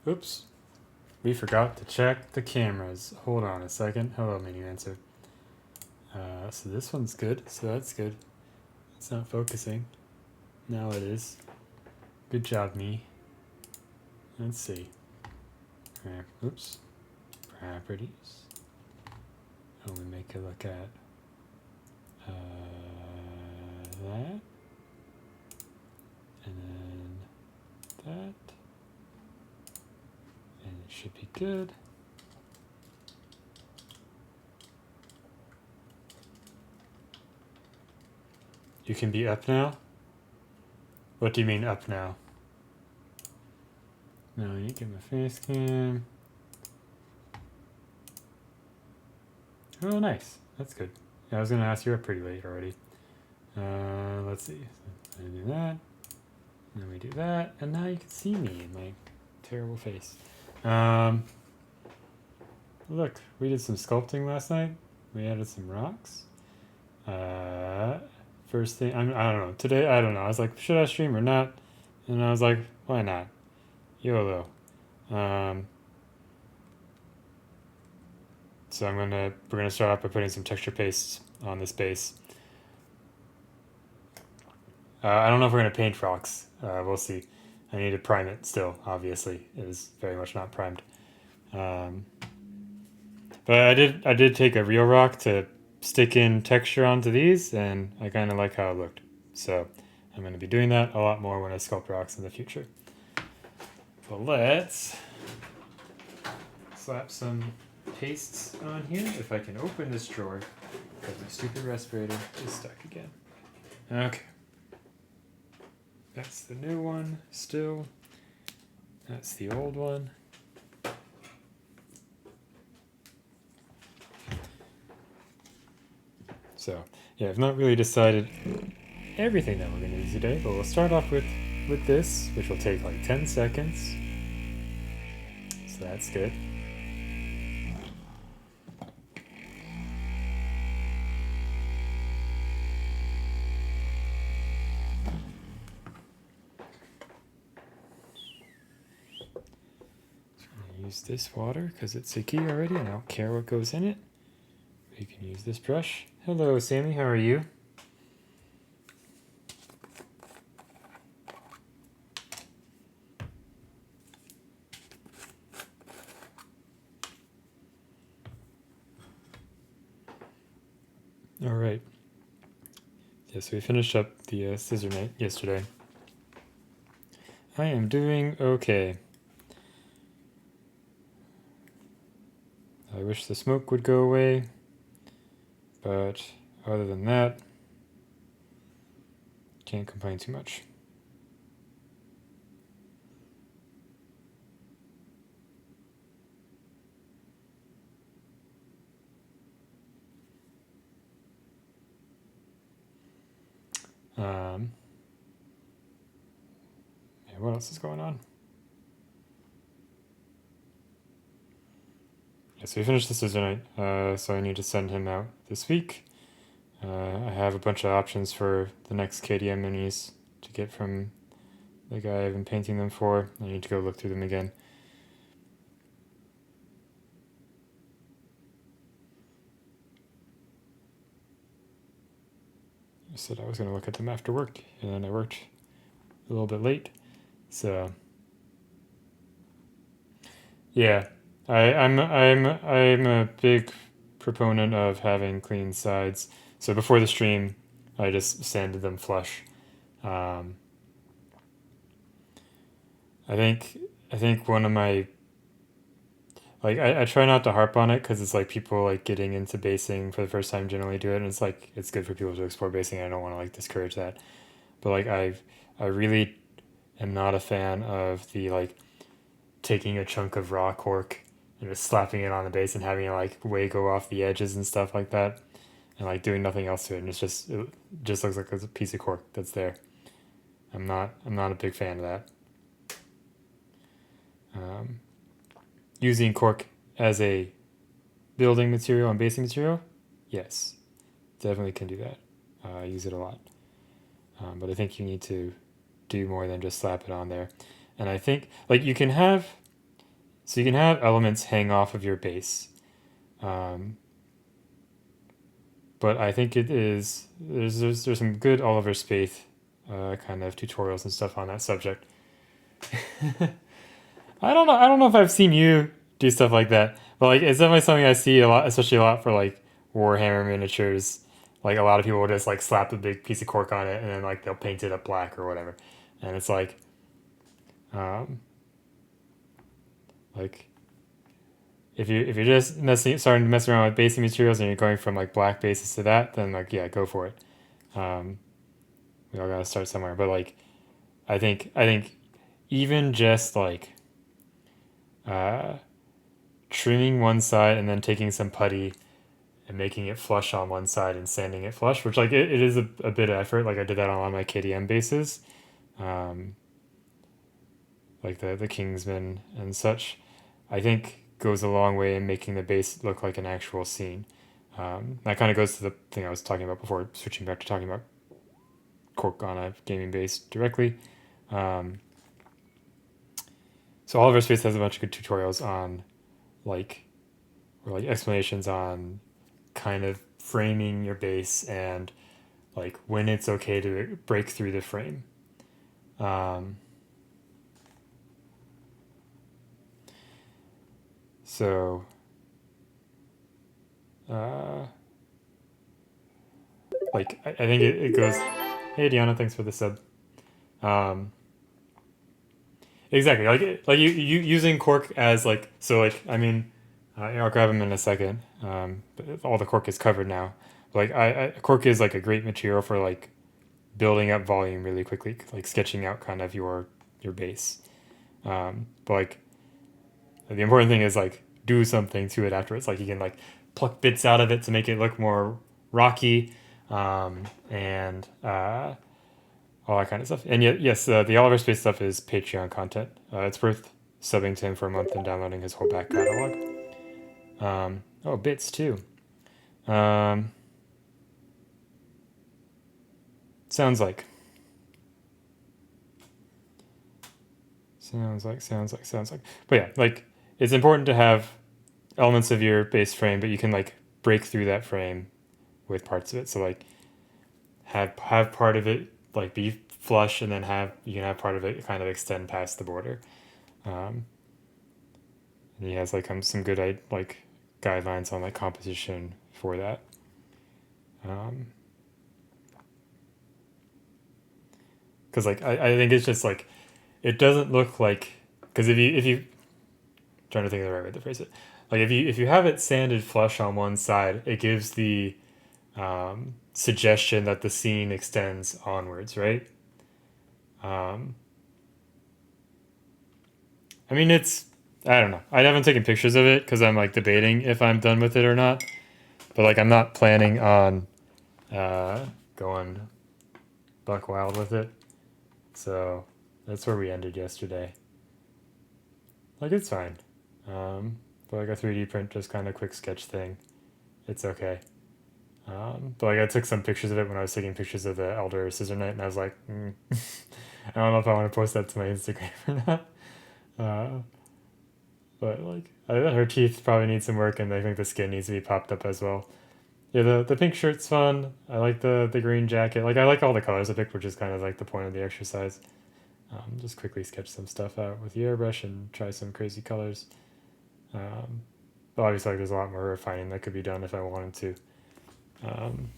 Oops. We forgot to check the cameras. Hold on a second. Hello, menu answer. So this one's good. So that's good. It's not focusing. Now it is. Good job, me. Let's see. Oops. Properties. And we make a look at that. And then that. And it should be good. You can be up now? What do you mean up now? No, you get my face cam. Oh, nice. That's good. Yeah, I was going to ask you up pretty late already. Let's see. So I do that. And then we do that. And now you can see me in my terrible face. Look, we did some sculpting last night. We added some rocks. First thing, I don't know. Today, I don't know. I was like, should I stream or not? And I was like, why not? YOLO. So we're gonna start off by putting some texture pastes on this base. I don't know if we're gonna paint rocks. We'll see. I need to prime it still. Obviously, it is very much not primed. But I did take a real rock to stick in texture onto these, and I kind of like how it looked. So I'm going to be doing that a lot more when I sculpt rocks in the future. But let's slap some pastes on here. If I can open this drawer, because my stupid respirator is stuck again. Okay. That's the new one still. That's the old one. So, yeah, I've not really decided everything that we're going to do today, but we'll start off with this, which will take like 10 seconds. So that's good. So I'm going to use this water because it's a key already, and I don't care what goes in it. You can use this brush. Hello, Sammy, how are you? All right. Yeah, so we finished up the scissor night yesterday. I am doing okay. I wish the smoke would go away, but other than that, can't complain too much. Yeah, what else is going on? Yeah, so we finished the scissor night, so I need to send him out this week. I have a bunch of options for the next KDM minis to get from the guy I've been painting them for. I need to go look through them again. I said I was going to look at them after work, and then I worked a little bit late. So yeah, I'm a big proponent of having clean sides. So before the stream, I just sanded them flush. I think one of my I try not to harp on it because it's like people like getting into basing for the first time generally do it, and it's like it's good for people to explore basing. I don't want to like discourage that, but like I really am not a fan of the like taking a chunk of raw cork and just slapping it on the base and having it like way go off the edges and stuff like that, and like doing nothing else to it, and it just looks like a piece of cork that's there. I'm not a big fan of that. Using cork as a building material and basing material, yes, definitely can do that. I use it a lot, but I think you need to do more than just slap it on there. And I think like you can have So you can have elements hang off of your base. Um, but I think it is there's some good Oliver Spaeth kind of tutorials and stuff on that subject. I don't know if I've seen you do stuff like that, but like it's definitely something I see a lot, especially a lot for like Warhammer miniatures. Like a lot of people will just like slap a big piece of cork on it and then like they'll paint it up black or whatever, and it's um, like if you're just starting to mess around with basing materials and you're going from like black bases to that, then like yeah, go for it. Um, we all gotta start somewhere, but like I think even just like uh, trimming one side and then taking some putty and making it flush on one side and sanding it flush, which like it is a bit of effort. Like I did that on all my KDM bases, um, like the Kingsman and such. I think goes a long way in making the base look like an actual scene. That kind of goes to the thing I was talking about before, switching back to talking about cork on a gaming base directly. Um, so Oliver Space has a bunch of good tutorials on like or like explanations on kind of framing your base and like when it's okay to break through the frame. Um, so uh, like I think it goes. Hey Diana, thanks for the sub. Um, exactly like you using cork as like so like I mean I'll grab them in a second. But all the cork is covered now. Like cork is like a great material for like building up volume really quickly, like sketching out kind of your base. But like the important thing is like do something to it afterwards. Like you can like pluck bits out of it to make it look more rocky, and all that kind of stuff. And yet, yes, the Oliver Space stuff is Patreon content. It's worth subbing to him for a month and downloading his whole back catalog. Oh, bits too. Um, sounds like. Sounds like. But yeah, like it's important to have elements of your base frame, but you can like break through that frame with parts of it. So like have part of it like be flush, and then have you can have part of it kind of extend past the border. Um, and he has like some good like guidelines on like composition for that. Um, because like I think it's just like it doesn't look like because if you trying to think of the right way to phrase it, like if you have it sanded flush on one side, it gives the suggestion that the scene extends onwards, right? Um, I mean, it's I don't know. I haven't taken pictures of it because I'm like debating if I'm done with it or not. But like, I'm not planning on uh, going buck wild with it. So that's where we ended yesterday. Like, it's fine. But like a 3D print, just kind of quick sketch thing. It's okay. But like, I took some pictures of it when I was taking pictures of the Elder Scissor Knight, and I was like, I don't know if I want to post that to my Instagram or not. Uh, but like, her teeth probably need some work, and I think the skin needs to be popped up as well. Yeah, the pink shirt's fun. I like the green jacket. Like I like all the colors I picked, which is kind of like the point of the exercise. Just quickly sketch some stuff out with the airbrush and try some crazy colors. Um, but obviously, like there's a lot more refining that could be done if I wanted to. Um,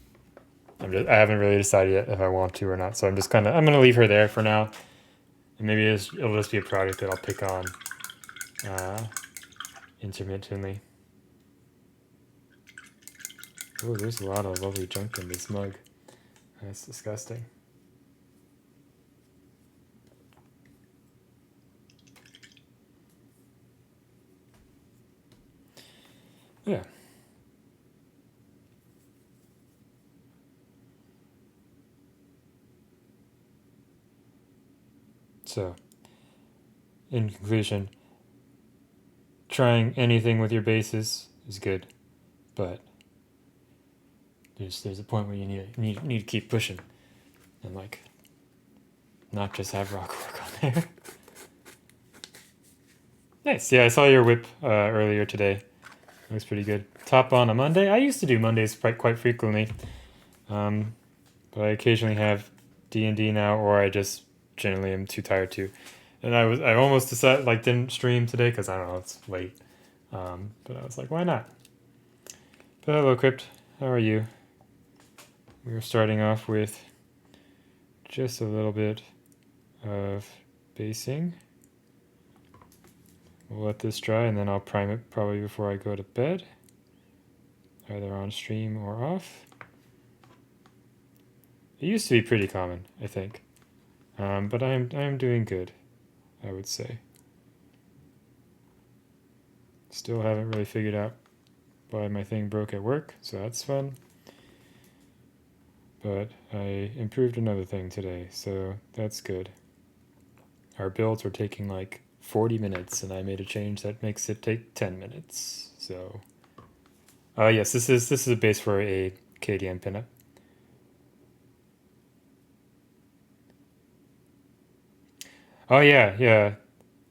I haven't really decided yet if I want to or not. So I'm gonna leave her there for now, and maybe it'll just be a project that I'll pick on uh, intermittently. Oh, there's a lot of lovely junk in this mug. That's disgusting. Yeah. So, in conclusion, trying anything with your bases is good, but there's a point where you need to keep pushing and like not just have rock work on there. Nice. Yeah, I saw your whip earlier today. It was pretty good. Top on a Monday. I used to do Mondays quite frequently, um, but I occasionally have D&D now, or I just generally am too tired to. And I almost decided like didn't stream today because I don't know it's late. But I was like, why not? But hello, Crypt. How are you? We are starting off with just a little bit of basing. We'll let this dry and then I'll prime it probably before I go to bed, either on stream or off. It used to be pretty common, I think, but I am doing good, I would say. Still haven't really figured out why my thing broke at work, so that's fun. But I improved another thing today, so that's good. Our builds were taking like 40 minutes, and I made a change that makes it take 10 minutes. So, yes, this is a base for a KDM pinup. Oh yeah, yeah,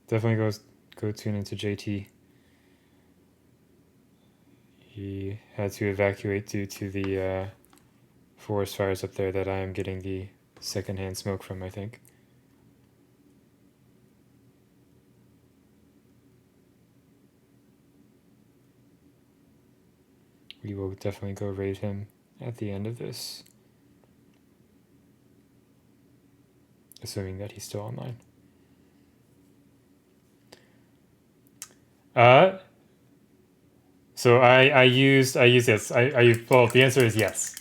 definitely go tune into JT. He had to evacuate due to the forest fires up there that I am getting the secondhand smoke from, I think. We will definitely go raid him at the end of this, assuming that he's still online. Uh, so I use yes. Well, the answer is yes.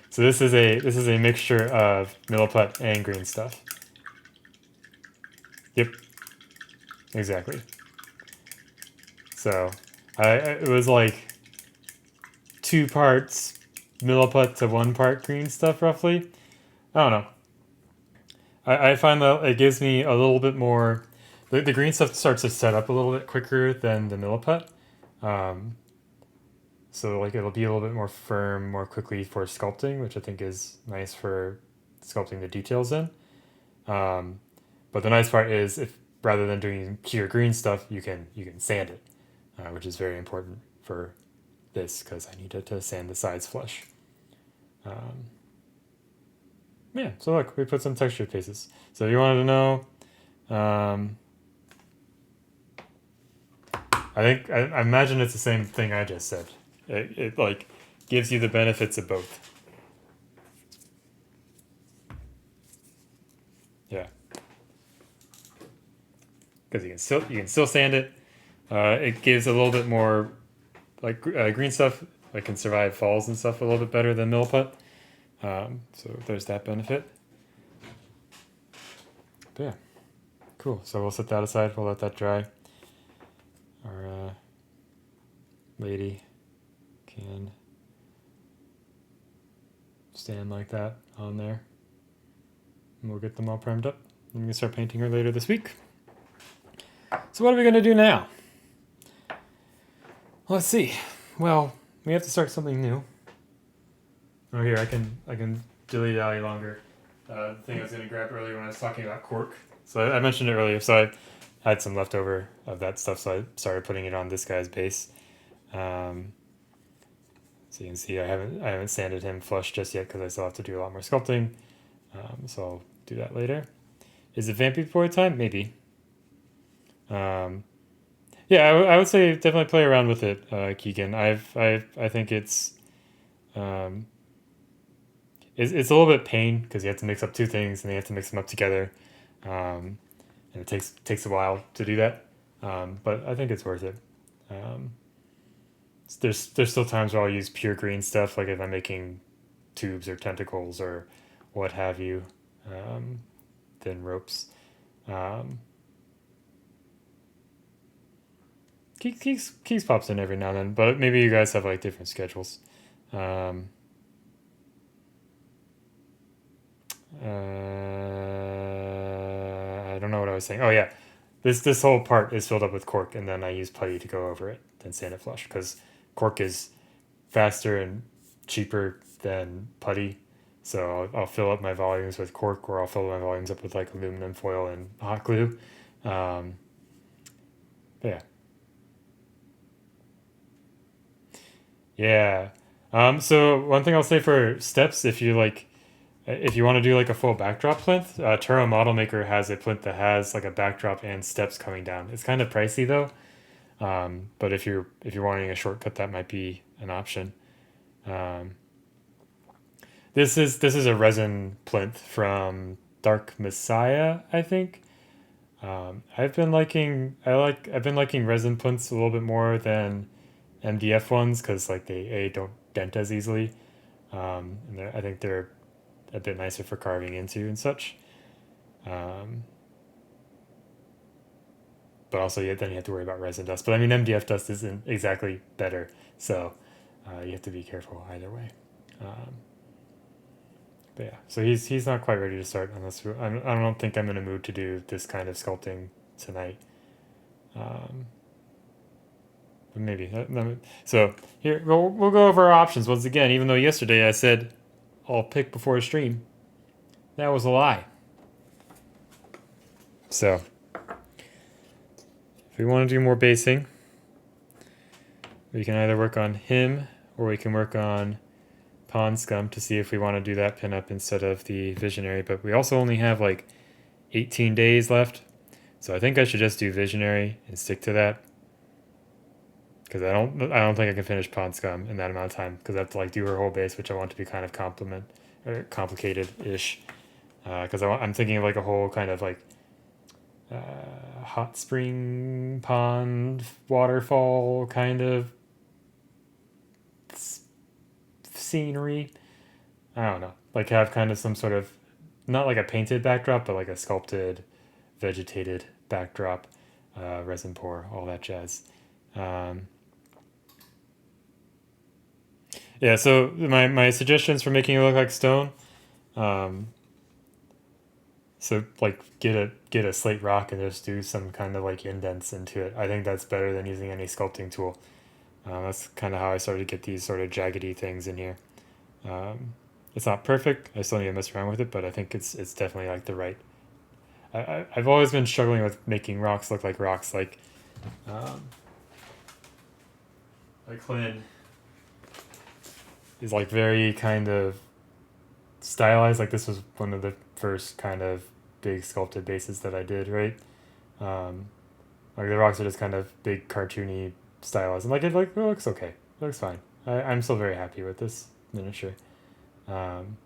So this is a mixture of milliput and green stuff. Yep, exactly. So it was like 2 parts milliput to 1 part green stuff roughly. I don't know. I find that it gives me a little bit more. The green stuff starts to set up a little bit quicker than the milliput. Um, so like it'll be a little bit more firm more quickly for sculpting, which I think is nice for sculpting the details in. Um, but the nice part is if rather than doing pure green stuff, you can sand it, which is very important for this because I needed to sand the sides flush. Um, yeah, so look, we put some texture faces. So if you wanted to know, um, I imagine it's the same thing I just said. It like gives you the benefits of both. Yeah, because you can still sand it. It gives a little bit more like green stuff. Like can survive falls and stuff a little bit better than milliput. So there's that benefit. But yeah, cool. So we'll set that aside. We'll let that dry. Our lady can stand like that on there. And we'll get them all primed up. I'm going to start painting her later this week. So what are we going to do now? Let's see. Well, we have to start something new. Oh, here, I can dilly dally longer. The thing I was going to grab earlier when I was talking about cork. So I mentioned it earlier. So I had some leftover of that stuff, so I started putting it on this guy's base. So you can see I haven't sanded him flush just yet because I still have to do a lot more sculpting. So I'll do that later. Is it Vampy Boy time? Maybe. Yeah, I would say definitely play around with it, Keegan. I think um, it's a little bit pain because you have to mix up 2 things and you have to mix them up together, um, and it takes a while to do that. But I think it's worth it. Um, there's still times where I'll use pure green stuff, like if I'm making tubes or tentacles or what have you, um, thin ropes. Um, Keeks pops in every now and then, but maybe you guys have like different schedules. Um, I don't know what I was saying. Oh yeah, this whole part is filled up with cork, and then I use putty to go over it, then sand it flush because cork is faster and cheaper than putty. So I'll fill up my volumes with cork, or I'll fill my volumes up with like aluminum foil and hot glue. Um, But yeah. So one thing I'll say for steps, if you want to do like a full backdrop plinth, Turo Model Maker has a plinth that has like a backdrop and steps coming down. It's kind of pricey though, but if you're wanting a shortcut, that might be an option. Um, this is a resin plinth from Dark Messiah, I think. I've been liking resin plinths a little bit more than MDF ones because like they don't dent as easily, and I think they're a bit nicer for carving into and such. Um, but also, yeah, then you have to worry about resin dust. But I mean, MDF dust isn't exactly better, so you have to be careful either way. Um, but yeah, so he's not quite ready to start unless I don't think I'm in a mood to do this kind of sculpting tonight. Um, but maybe so here we'll go over our options once again. Even though yesterday I said I'll pick before a stream, that was a lie. So if we want to do more basing, we can either work on him or we can work on Pond Scum to see if we want to do that pinup instead of the Visionary. But we also only have like 18 days left, so I think I should just do Visionary and stick to that. Because I don't think I can finish Pond Scum in that amount of time because I have to like do her whole base, which I want to be kind of complicated ish. Because I'm thinking of like a whole kind of like hot spring pond waterfall kind of scenery. I don't know, like have kind of some sort of not like a painted backdrop, but like a sculpted, vegetated backdrop, resin pour, all that jazz. Um, yeah, so my suggestions for making it look like stone. Um, so like get a slate rock and just do some kind of like indents into it. I think that's better than using any sculpting tool. That's kind of how I started to get these sort of jaggedy things in here. It's not perfect. I still need to mess around with it, but I think it's definitely like the right. I've always been struggling with making rocks look like rocks. Um, like Flynn is like very kind of stylized. Like this was one of the first kind of big sculpted bases that I did, right? Um, like the rocks are just kind of big cartoony stylized, and like it looks okay. It looks fine. I'm still very happy with this miniature. Um,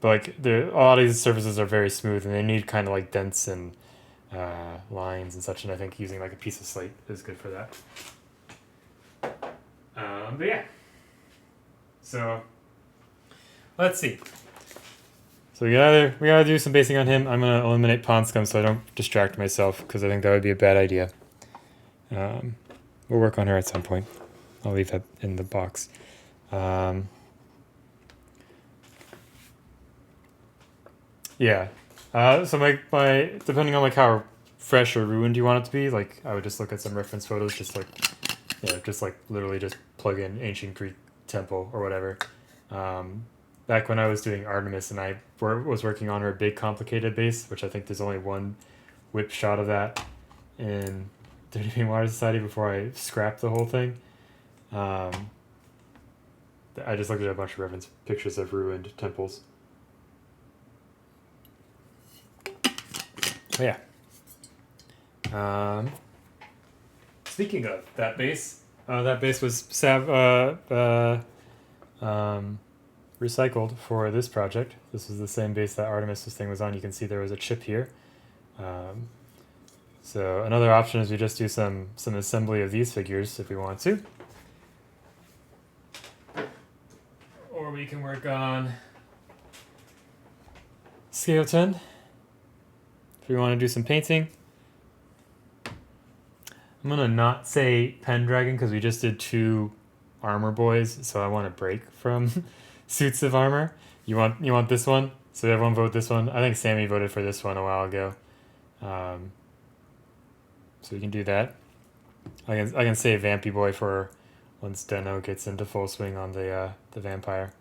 but like a lot of these surfaces are very smooth, and they need kind of like dents and lines and such. And I think using like a piece of slate is good for that. But yeah, so let's see. So we gotta do some basing on him. I'm gonna eliminate Pond Scum so I don't distract myself because I think that would be a bad idea. Um, we'll work on her at some point. I'll leave that in the box. Um, yeah. So my depending on like how fresh or ruined you want it to be, like I would just look at some reference photos, just like literally just plug in ancient Greek temple or whatever. Um, back when I was doing Artemis and was working on her big complicated base, which I think there's only one whip shot of that in 30 Beam Water Society before I scrapped the whole thing. Um, I just looked at a bunch of reference pictures of ruined temples. Oh, yeah. Speaking of that base was recycled for this project. This is the same base that Artemis' thing was on. You can see there was a chip here. Um, so another option is we just do some assembly of these figures if we want to. Or we can work on scale 10 if we want to do some painting. I'm gonna not say Pendragon because we just did 2 armor boys, so I want to break from suits of armor. You want this one? So everyone vote this one. I think Sammy voted for this one a while ago. Um, so we can do that. I can say Vampy Boy for once Deno gets into full swing on the vampire.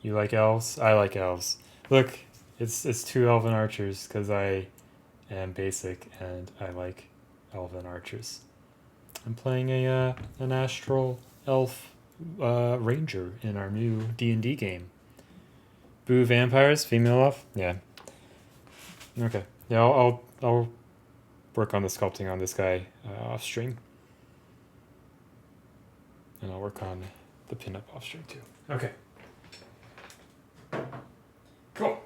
You like elves? I like elves. Look, it's 2 elven archers because I and basic, and I like elven archers. I'm playing an astral elf ranger in our new D&D game. Boo vampires, female elf. Yeah. Okay. Yeah, I'll work on the sculpting on this guy off stream, and I'll work on the pinup off stream too. Okay. Cool.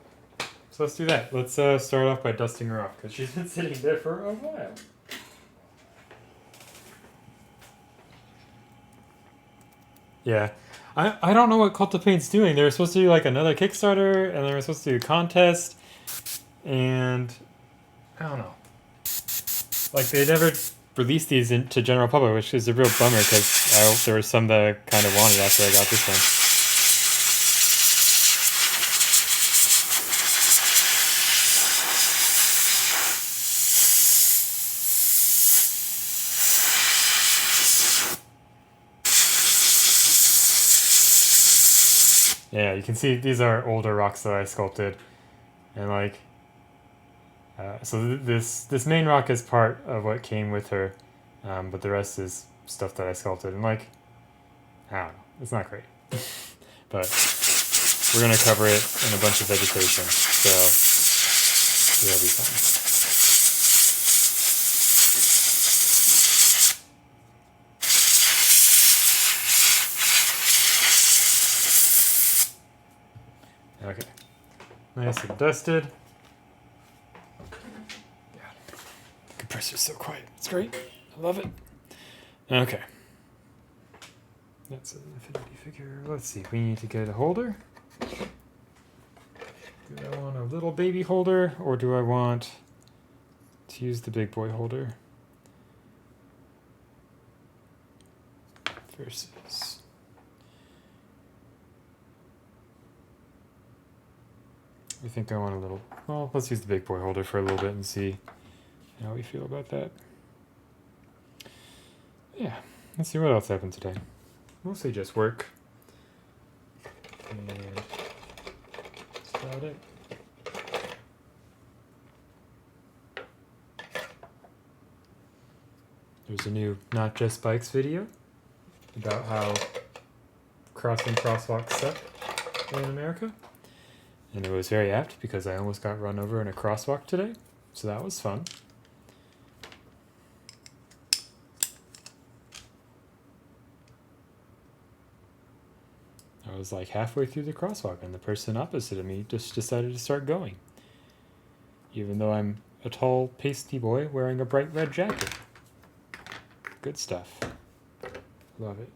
So let's do that. Let's start off by dusting her off because she's been sitting there for a while. Yeah. I don't know what Cult of Pain's doing. They were supposed to do like another Kickstarter, and they were supposed to do a contest, and I don't know. Like they never released these to general public, which is a real bummer because there were some that I kind of wanted after I got this one. Yeah, you can see these are older rocks that I sculpted, and like, so this main rock is part of what came with her, but the rest is stuff that I sculpted, and like, I don't know, it's not great, but we're gonna cover it in a bunch of vegetation, so it'll be fine. Okay, nice and dusted. Yeah, the compressor's so quiet. It's great. I love it. Okay. That's an infinity figure. Let's see. We need to get a holder. Do I want a little baby holder, or do I want to use the big boy holder? Versus. I think I want a little. Well, let's use the big boy holder for a little bit and see how we feel about that. Yeah, let's see what else happened today. Mostly just work. And that's about it. There's a new Not Just Bikes video about how crossing crosswalks suck in America. And it was very apt because I almost got run over in a crosswalk today. So that was fun. I was like halfway through the crosswalk and the person opposite of me just decided to start going. Even though I'm a tall, pasty boy wearing a bright red jacket. Good stuff. Love it.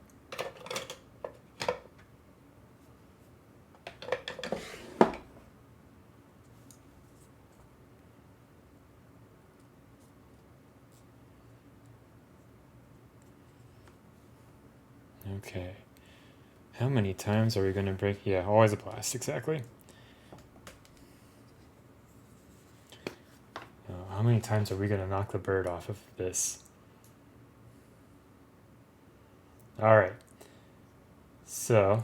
Okay. How many times are we going to break? Yeah, always a blast, exactly. How many times are we going to knock the bird off of this? Alright. So.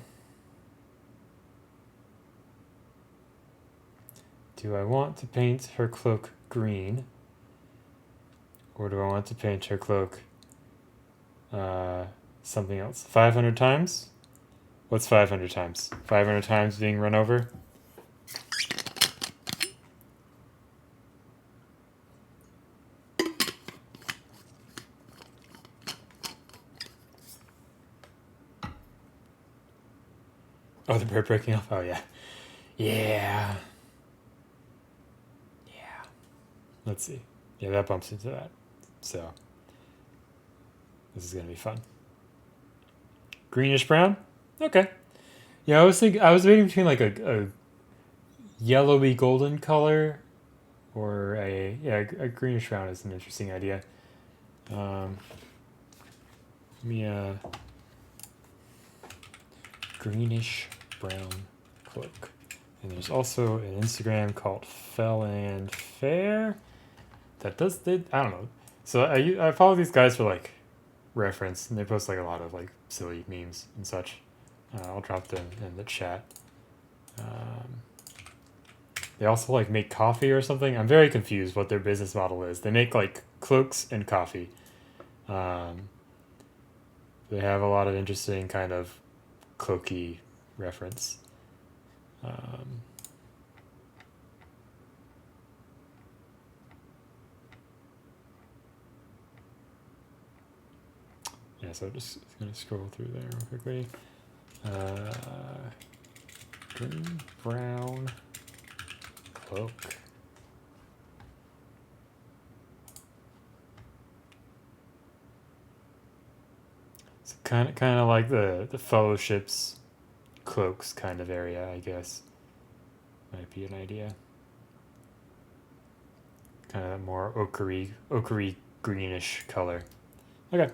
Do I want to paint her cloak green? Or do I want to paint her cloak something else? 500 times? What's 500 times? 500 times being run over? Oh, the bird breaking off? Oh, yeah. Yeah. Yeah. Let's see. Yeah, that bumps into that. So, this is going to be fun. Greenish brown? Okay. Yeah, I was waiting between like a yellowy golden color or a greenish brown is an interesting idea. Greenish brown cloak. And there's also an Instagram called Fell and Fair that I don't know. So I follow these guys for like reference, and they post like a lot of like silly memes and such. I'll drop them in the chat. They also like make coffee or something. I'm very confused what their business model is. They make like cloaks and coffee. Um, they have a lot of interesting kind of cloaky reference. Um, yeah, so just gonna scroll through there real quickly. Green, brown, cloak. It's kind of like the fellowship's cloaks kind of area, I guess. Might be an idea. Kind of more ochery greenish color. Okay.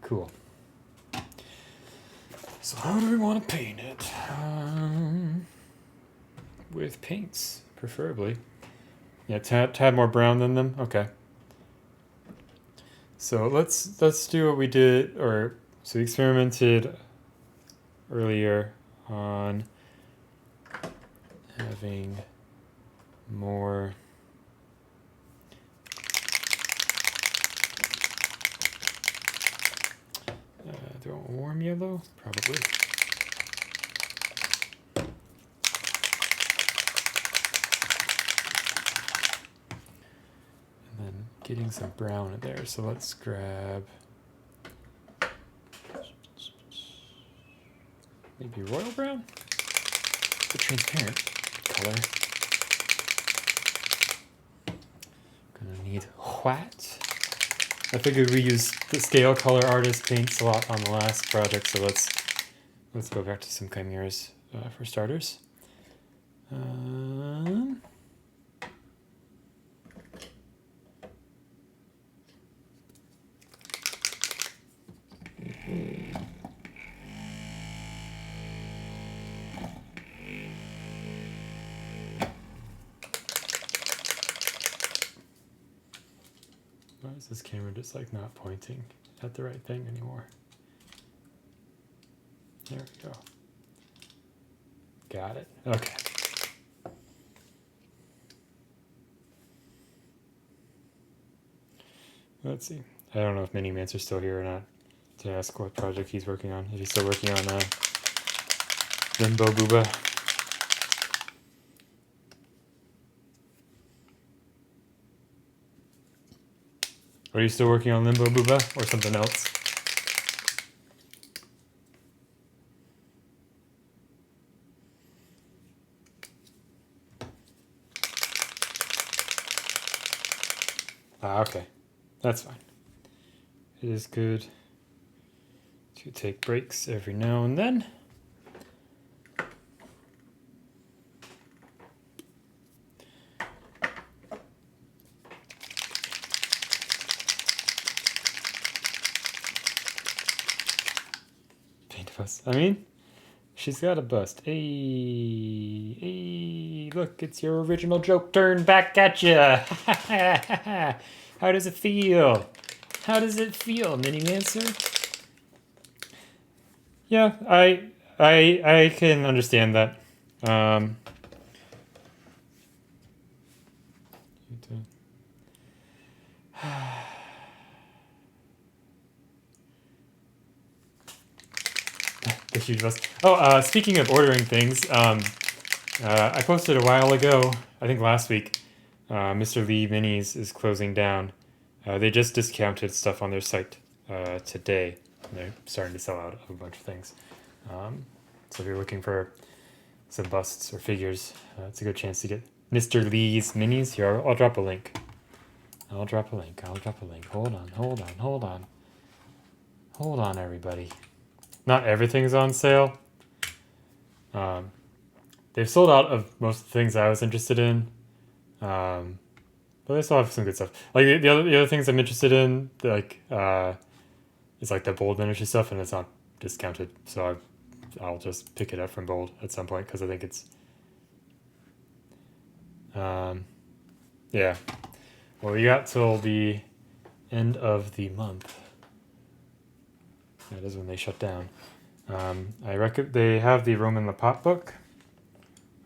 Cool. So how do we want to paint it? With paints, preferably. Yeah, tad more brown than them. Okay. So let's do what we did, or so we experimented earlier on having more do I want warm yellow? Probably. And then getting some brown in there. So let's grab maybe royal brown? The transparent color. Gonna need white. I figured we used the scale color artist paints a lot on the last project, so let's go back to some chimeras for starters. Why is this camera just like not pointing at the right thing anymore? There we go. Got it. Okay. Let's see. I don't know if Mini Mancer's still here or not to ask what project he's working on. If he's still working on Limbo Booba. Are you still working on Limbo Booba or something else? Ah, okay. That's fine. It is good to take breaks every now and then. Paint of us. I mean, she's got a bust. Hey, look, it's your original joke turned back at you. How does it feel? How does it feel, Mini Mancer? Yeah, I can understand that. The huge bust. Oh, speaking of ordering things, I posted a while ago, I think last week, Mr. Lee Minis is closing down. They just discounted stuff on their site today. They're starting to sell out of a bunch of things. So if you're looking for some busts or figures, it's a good chance to get Mr. Lee's Minis. Here, I'll drop a link. I'll drop a link. Hold on, everybody. Not everything's on sale. They've sold out of most of the things I was interested in. But they still have some good stuff. Like the other things I'm interested in, like is like the Bold Miniature stuff, and it's not discounted, so I'll just pick it up from Bold at some point because I think it's yeah. Well, we got till the end of the month. That is when they shut down. They have the Roman Lapat book,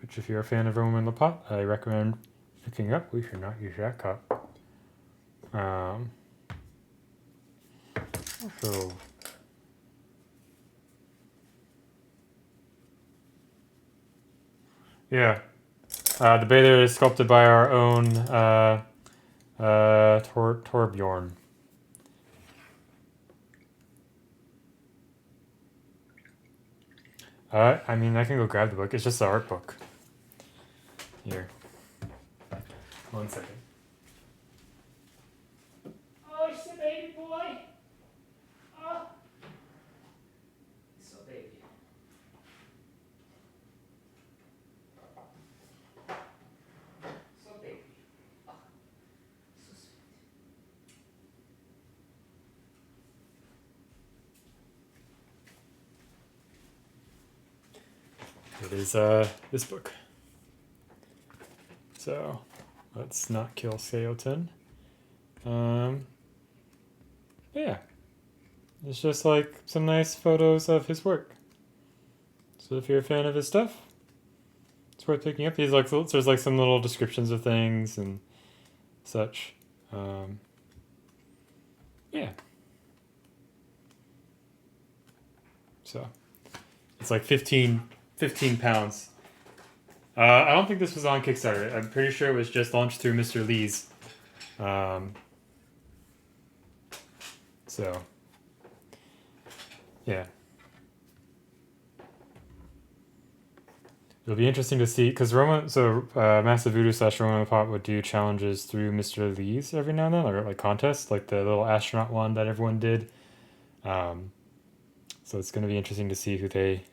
which which if you're a fan of Romain Lapat, I recommend picking up. We should not use that cup. So yeah, the Baylor is sculpted by our own Torbjorn. I mean, I can go grab the book. It's just the art book. Here. 1 second. Oh, it's a baby boy. Oh, so baby. So baby. Oh, so sweet. It is this book. So let's not kill Skeleton. Yeah, it's just like some nice photos of his work. So if you're a fan of his stuff, it's worth picking up. He's like there's like some little descriptions of things and such. Yeah. So it's like 15 pounds. I don't think this was on Kickstarter. I'm pretty sure it was just launched through Mr. Lee's. So yeah, it'll be interesting to see because Massive Voodoo / Roman Pop would do challenges through Mr. Lee's every now and then, or like contests, like the little astronaut one that everyone did. So it's going to be interesting to see who they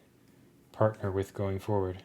partner with going forward.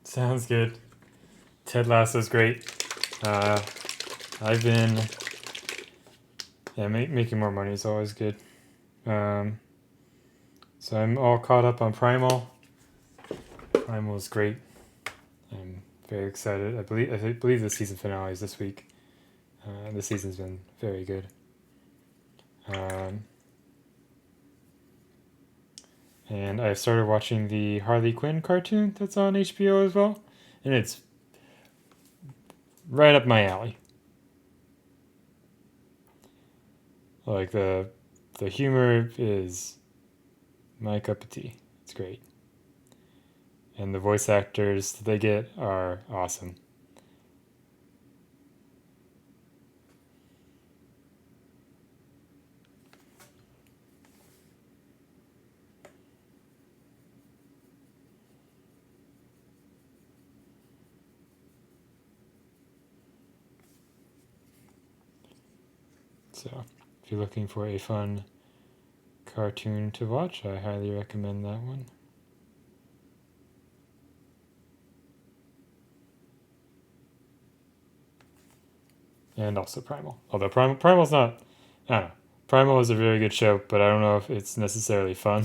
Sounds good. Ted Lasso's great. I've been making more money is always good. So I'm all caught up on Primal. Primal is great. I'm very excited. I believe the season finale is this week. The season's been very good. And I've started watching the Harley Quinn cartoon that's on HBO as well, and it's right up my alley. Like the humor is my cup of tea. It's great. And the voice actors that they get are awesome. So, if you're looking for a fun cartoon to watch, I highly recommend that one. And also Primal. Although Primal's not, I don't know. Primal is a very good show, but I don't know if it's necessarily fun.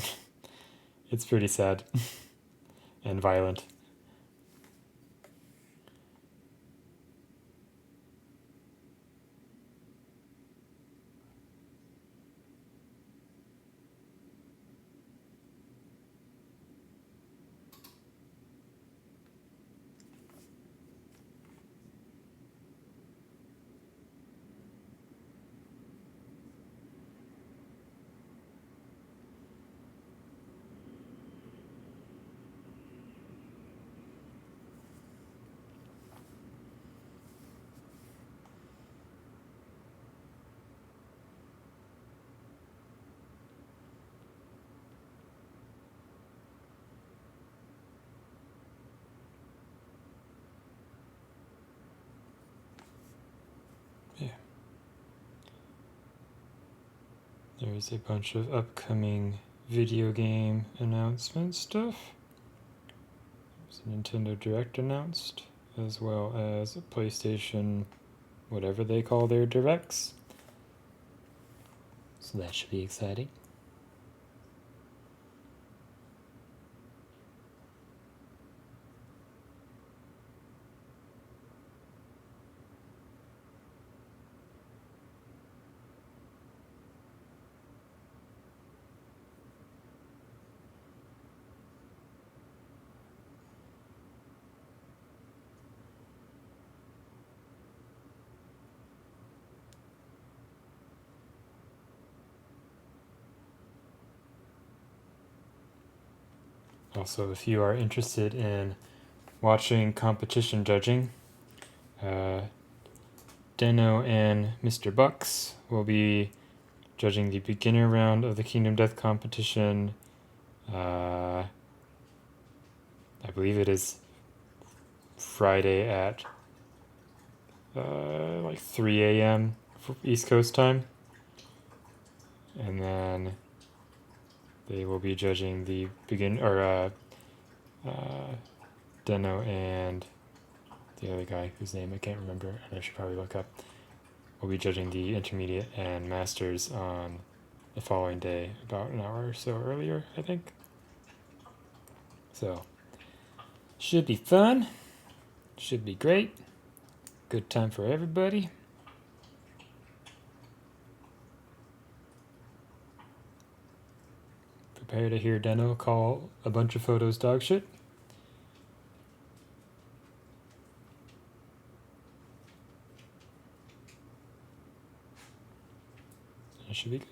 It's pretty sad and violent. There's a bunch of upcoming video game announcement stuff. There's a Nintendo Direct announced, as well as a PlayStation, whatever they call their directs. So that should be exciting. Also, if you are interested in watching competition judging, Deno and Mr. Bucks will be judging the beginner round of the Kingdom Death competition. I believe it is Friday at like 3 a.m. for East Coast time. And then they will be judging the Deno and the other guy whose name I can't remember, and I should probably look up. We'll be judging the intermediate and masters on the following day, about an hour or so earlier, I think. So, should be fun. Should be great. Good time for everybody. Prepare to hear Deno call a bunch of photos dog shit. It should be good.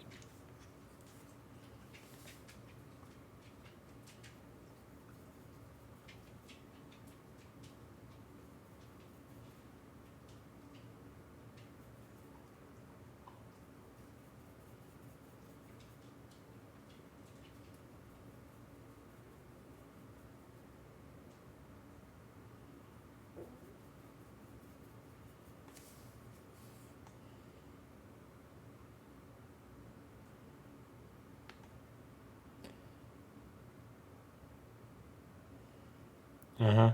Uh-huh.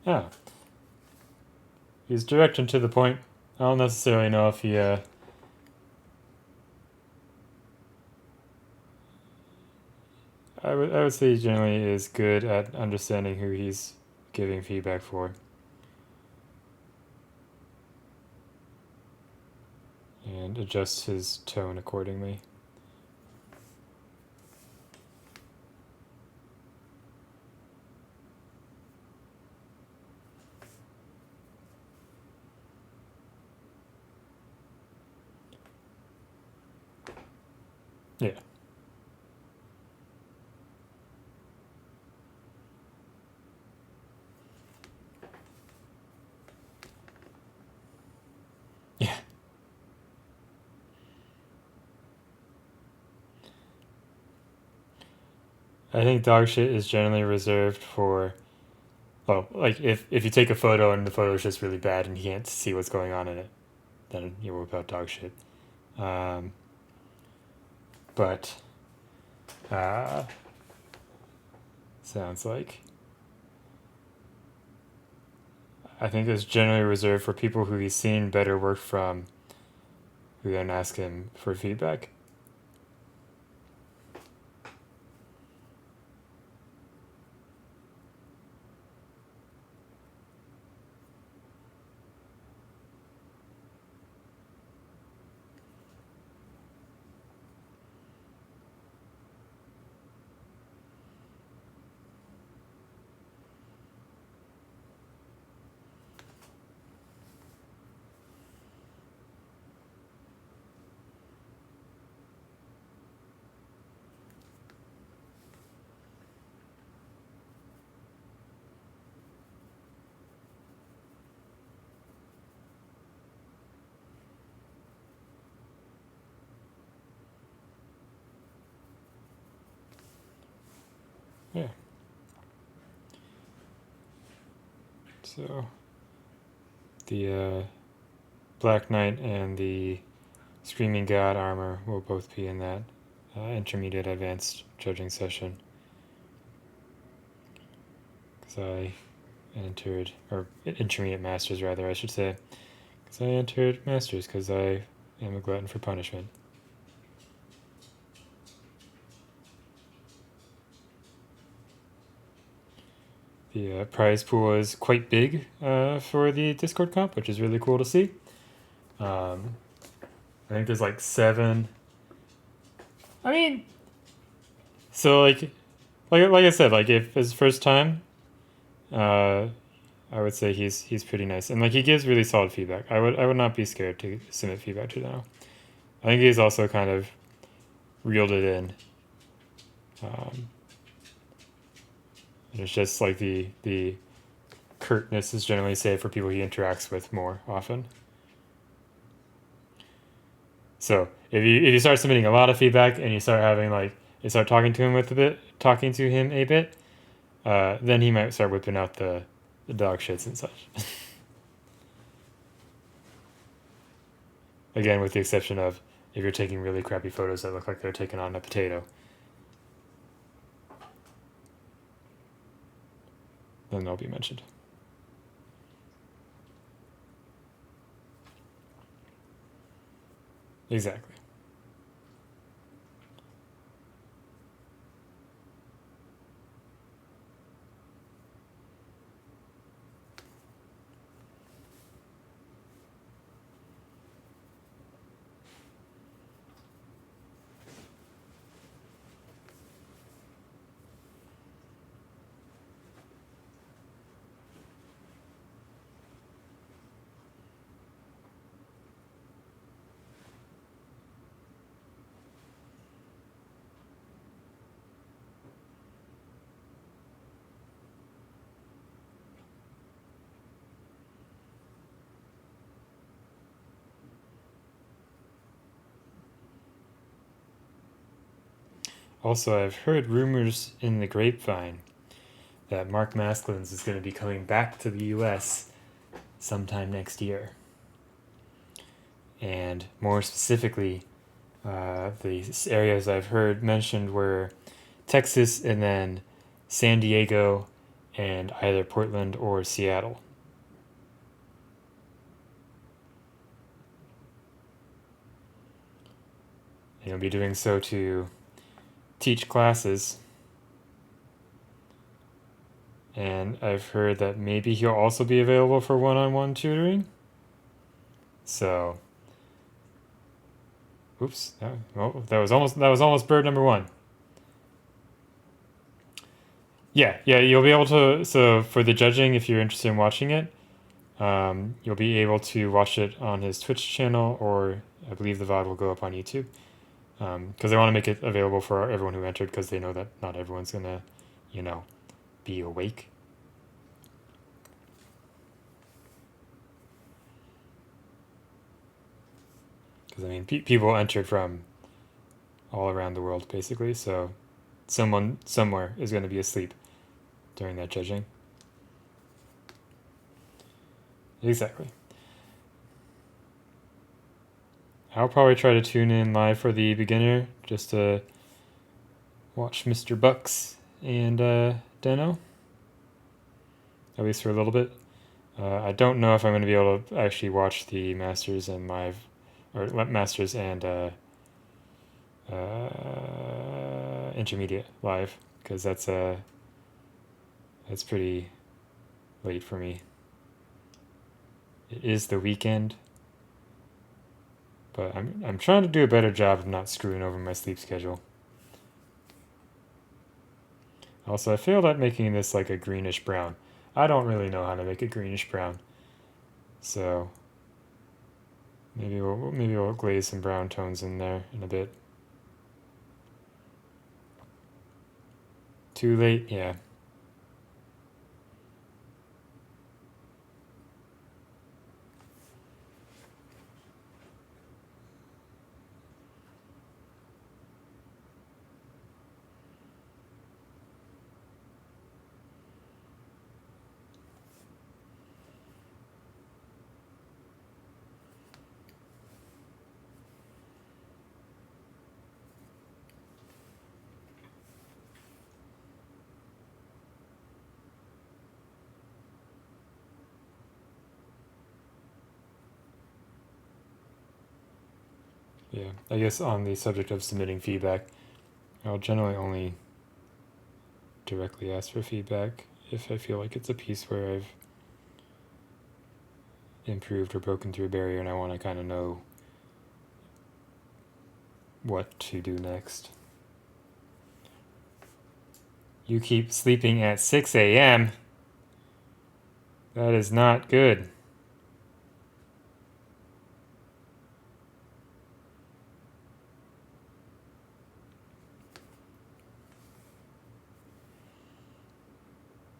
Yeah. He's direct and to the point. I don't necessarily know if he I would say he generally is good at understanding who he's giving feedback for. And adjusts his tone accordingly. Yeah. Yeah. I think dog shit is generally reserved for, well, like if you take a photo and the photo is just really bad and you can't see what's going on in it, then you whip out dog shit. But sounds like I think it's generally reserved for people who he's seen better work from, who then ask him for feedback. Yeah. So the Black Knight and the Screaming God armor will both be in that intermediate advanced judging session. Because I entered, or intermediate masters rather, I should say. Because I entered masters because I am a glutton for punishment. The prize pool is quite big for the Discord comp, which is really cool to see. I think there's like 7. I mean, so like I said, like if his first time, I would say he's pretty nice, and like he gives really solid feedback. I would not be scared to submit feedback to Deno. I think he's also kind of reeled it in. And it's just like the curtness is generally saved for people he interacts with more often. So if you start submitting a lot of feedback and you start having like you start talking to him a bit, then he might start whipping out the dog shits and such. Again, with the exception of if you're taking really crappy photos that look like they're taken on a potato, then they'll be mentioned. Exactly. Also, I've heard rumors in the grapevine that Mark Masklins is going to be coming back to the US sometime next year. And more specifically, the areas I've heard mentioned were Texas and then San Diego and either Portland or Seattle. And he'll be doing so to teach classes. And I've heard that maybe he'll also be available for one-on-one tutoring. So, oops, that was almost bird number 1. Yeah, you'll be able to. So for the judging, if you're interested in watching it, you'll be able to watch it on his Twitch channel, or I believe the VOD will go up on YouTube. Because they want to make it available for everyone who entered, because they know that not everyone's gonna, be awake. Because I mean, people entered from all around the world basically, so someone somewhere is going to be asleep during that judging. Exactly. I'll probably try to tune in live for the beginner just to watch Mr. Bucks and Deno, at least for a little bit. I don't know if I'm going to be able to actually watch the Masters and live, or Masters and Intermediate live, because that's pretty late for me. It is the weekend, but I'm trying to do a better job of not screwing over my sleep schedule. Also, I failed at making this like a greenish brown. I don't really know how to make a greenish brown, so maybe we'll glaze some brown tones in there in a bit. Too late? Yeah. Yeah, I guess on the subject of submitting feedback, I'll generally only directly ask for feedback if I feel like it's a piece where I've improved or broken through a barrier and I want to kind of know what to do next. You keep sleeping at 6 a.m. That is not good.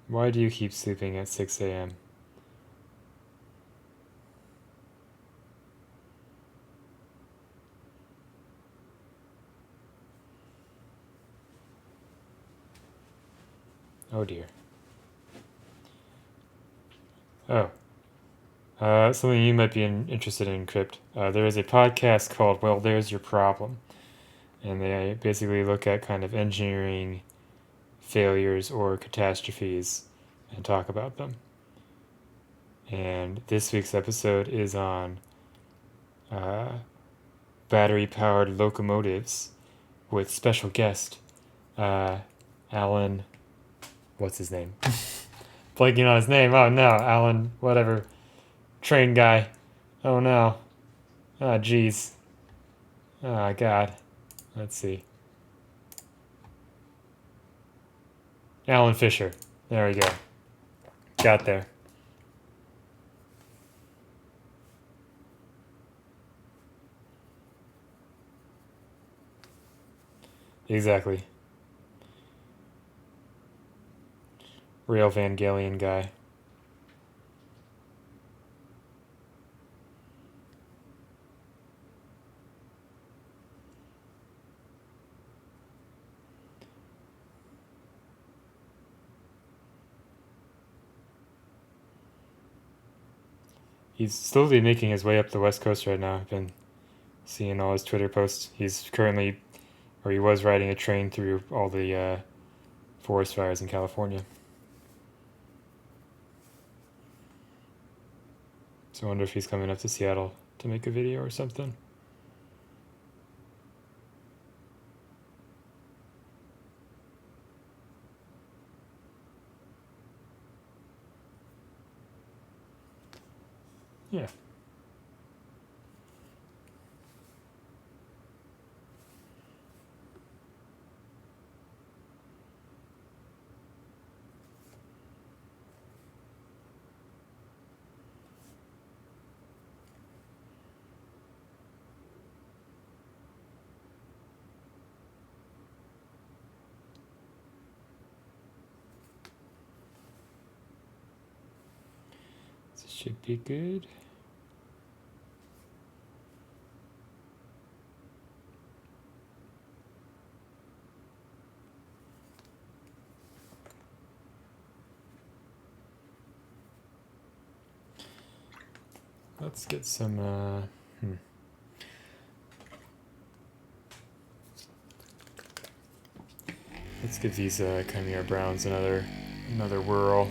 Why do you keep sleeping at 6 a.m.? Oh dear. Oh. Something you might be interested in, Crypt. There is a podcast called Well, There's Your Problem. And they basically look at kind of engineering failures or catastrophes and talk about them. And this week's episode is on battery-powered locomotives with special guest Alan. What's his name? Blanking on his name. Oh no, Alan. Whatever. Train guy. Oh no. Ah, jeez. Ah, God. Let's see. Alan Fisher. There we go. Got there. Exactly. Real Evangelion guy. He's slowly making his way up the West Coast right now. I've been seeing all his Twitter posts. He's currently, or he was riding a train through all the forest fires in California. So I wonder if he's coming up to Seattle to make a video or something. Yeah. This should be good. Let's get some. Let's give these Chimera Browns another whirl.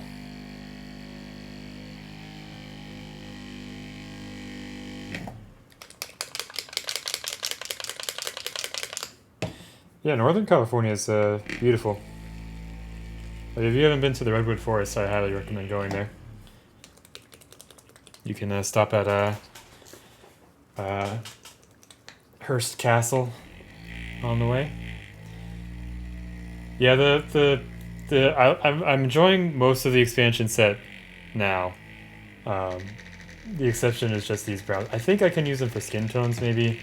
Yeah, Northern California is beautiful. Like, if you haven't been to the Redwood Forest, I highly recommend going there. You can stop at Hearst Castle on the way. Yeah, I'm enjoying most of the expansion set now. The exception is just these browns. I think I can use them for skin tones, maybe.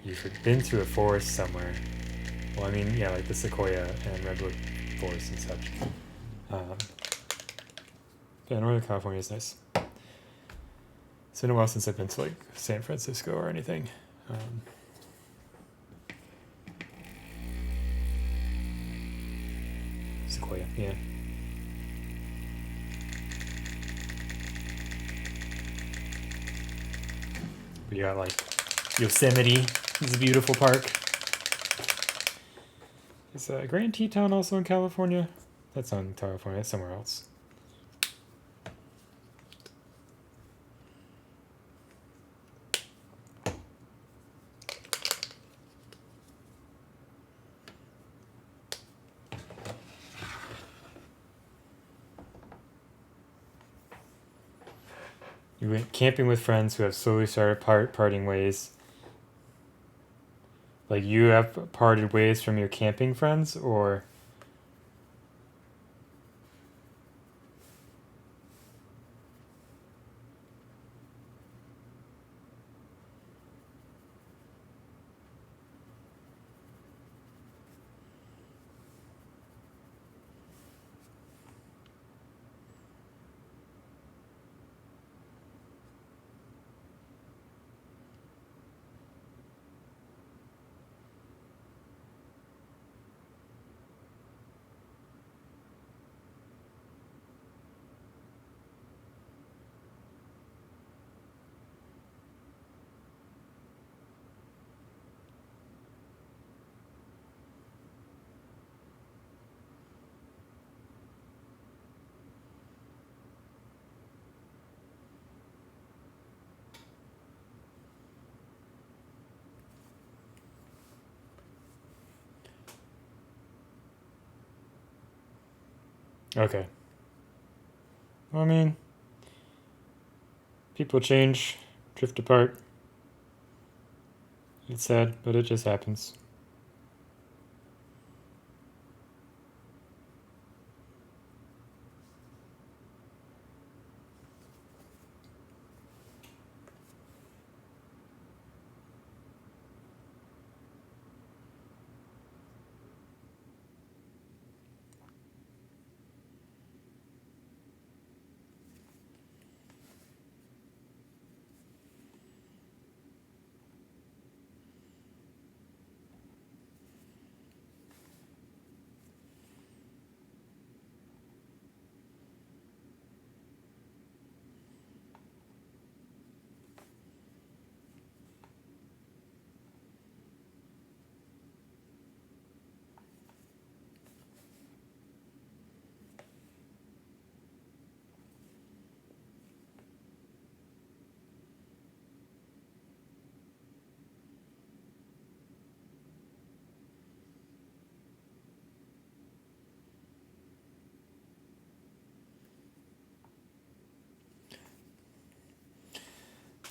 You've been through a forest somewhere. Well, I mean, yeah, like the Sequoia and Redwood Forest and such. Yeah, Northern California is nice. It's been a while since I've been to like San Francisco or anything. Sequoia, yeah. We got like Yosemite. It's a beautiful park. Is Grand Teton also in California? That's not in California. That's somewhere else. You went camping with friends who have slowly started parting ways. Like you have parted ways from your camping friends, or okay. Well, I mean, people change, drift apart. It's sad, but it just happens.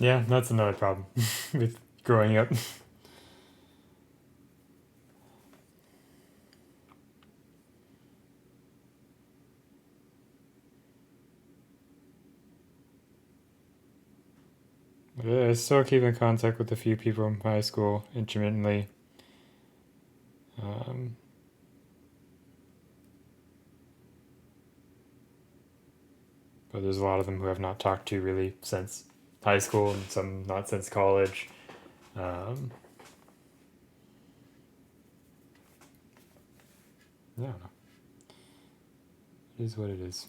Yeah, that's another problem with growing up. I still keep in contact with a few people from high school intermittently. Um, but there's a lot of them who I've not talked to really since high school, and some not since college. Um, yeah, I don't know. It is what it is.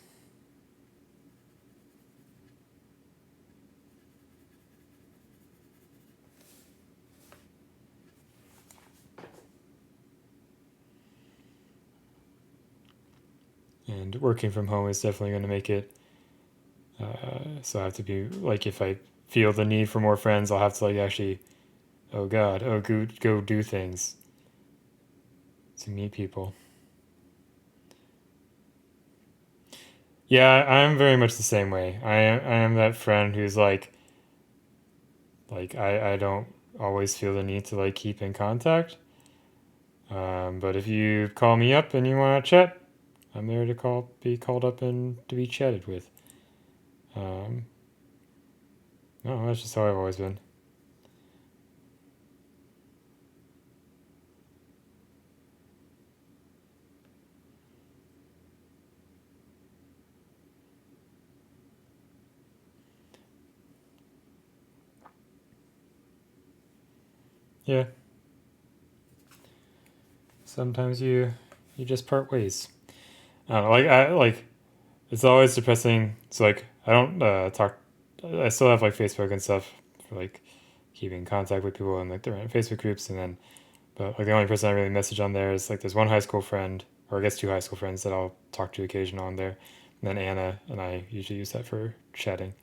And working from home is definitely going to make it. So I have to be like, if I feel the need for more friends, I'll have to like actually, oh God, oh go do things to meet people. Yeah, I'm very much the same way. I am that friend who's like I don't always feel the need to like keep in contact. But if you call me up and you want to chat, I'm there to be called up and to be chatted with. Um, no, that's just how I've always been. Yeah, sometimes you just part ways. I don't know, like it's always depressing. It's like I don't talk. I still have like Facebook and stuff for like keeping in contact with people and like different Facebook groups, and then but like the only person I really message on there is like there's one high school friend, or I guess two high school friends that I'll talk to occasionally on there. And then Anna and I usually use that for chatting,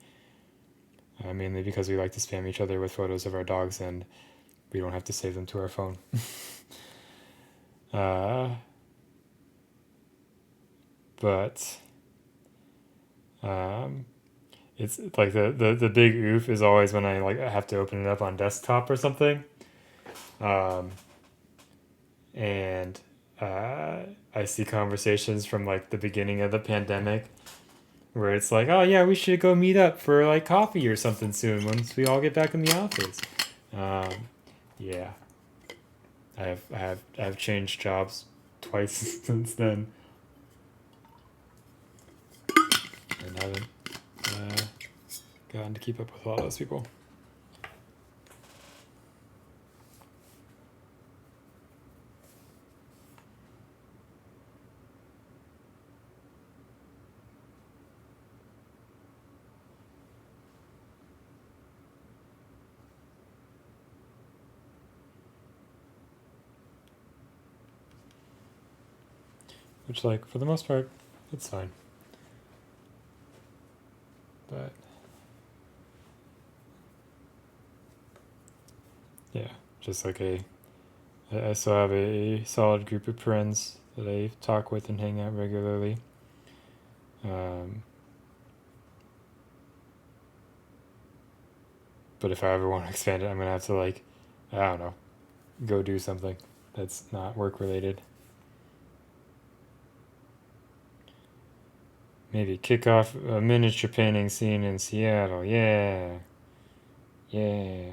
mainly because we like to spam each other with photos of our dogs and we don't have to save them to our phone. uh, but um, it's like the big oof is always when I like I have to open it up on desktop or something. Um, and uh, I see conversations from like the beginning of the pandemic where it's like, oh yeah, we should go meet up for like coffee or something soon once we all get back in the office. Um, yeah, I've changed jobs twice since then, and haven't uh, gotten to keep up with all those people. Which, like, for the most part, it's fine. But yeah, just like I still have a solid group of friends that I talk with and hang out regularly. Um, but if I ever want to expand it, I'm gonna have to like, I don't know, go do something that's not work related. Maybe kick off a miniature painting scene in Seattle. Yeah, yeah.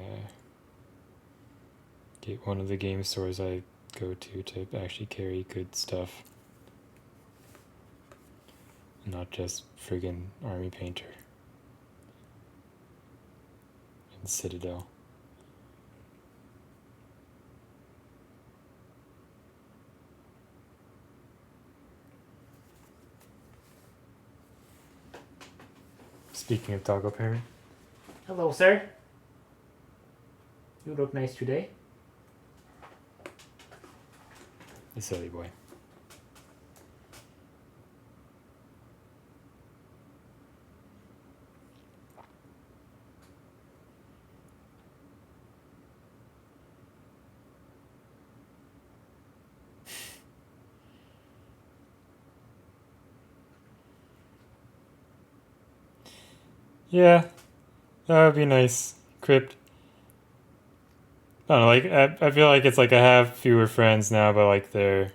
Get one of the game stores I go to actually carry good stuff, not just friggin' army painter and Citadel. Speaking of doggo parent, Hello, sir. You look nice today. the silly boy. Yeah, that would be nice. Crypt. I don't know, like I feel like it's like I have fewer friends now, but like they're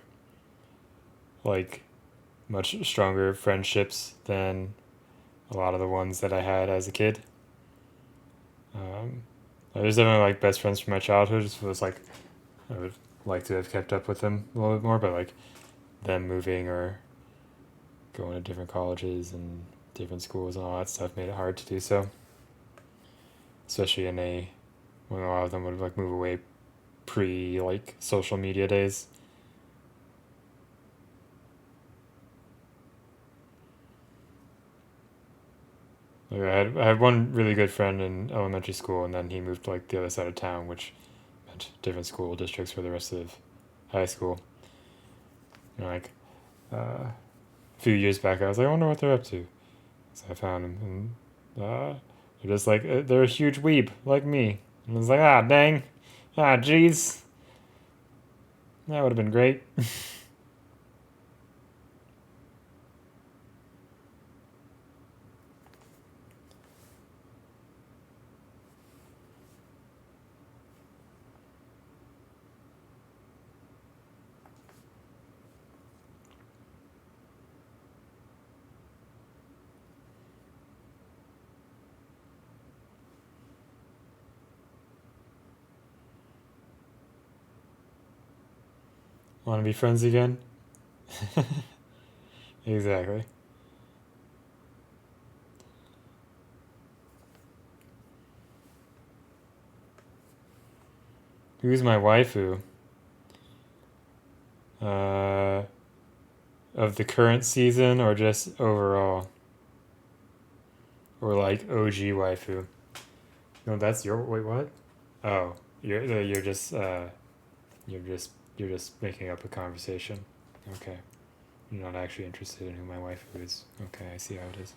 like much stronger friendships than a lot of the ones that I had as a kid. Um, there's definitely like best friends from my childhood. So it's like I would like to have kept up with them a little bit more, but like them moving or going to different colleges and different schools and all that stuff made it hard to do so. Especially in a when a lot of them would like move away pre like social media days. Like I had one really good friend in elementary school, and then he moved to like the other side of town, which meant different school districts for the rest of high school. And like a few years back, I was like, I wonder what they're up to. So I found them, and they're just like they're a huge weeb like me. And I was like, ah, dang, ah, jeez, that would have been great. Want to be friends again? Exactly. Who's my waifu? Uh, of the current season or just overall? Or like OG waifu? No, that's your wait. What? Oh, you're just you're just you're just making up a conversation. Okay, you're not actually interested in who my waifu is. Okay, I see how it is.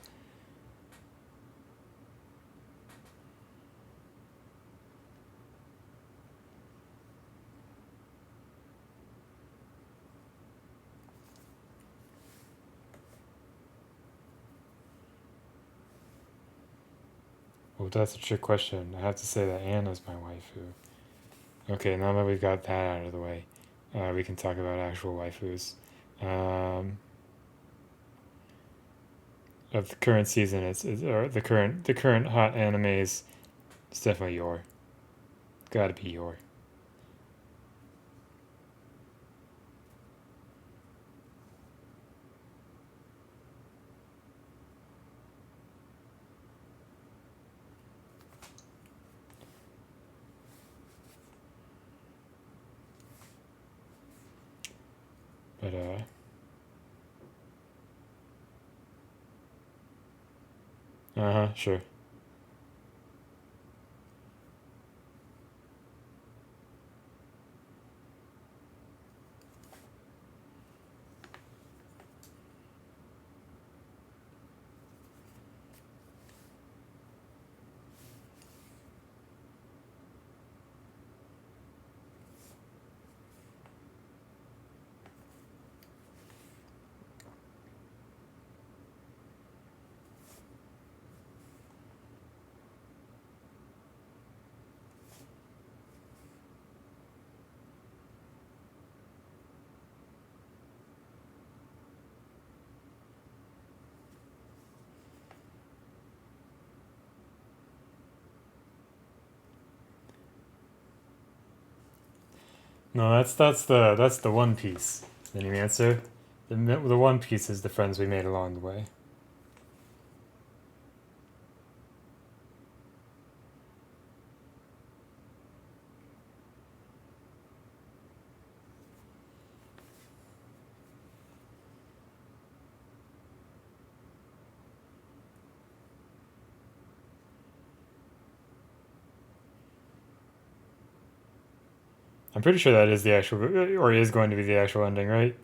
Oh, that's a trick question. I have to say that Anna's my waifu. Okay, now that we've got that out of the way, we can talk about actual waifus. Um, of the current season, or the current hot animes. It's definitely Yor. Gotta be Yor. But sure. No, that's the One Piece. Then you answer. The One Piece is the friends we made along the way. I'm pretty sure that is the actual, or is going to be the actual ending, right?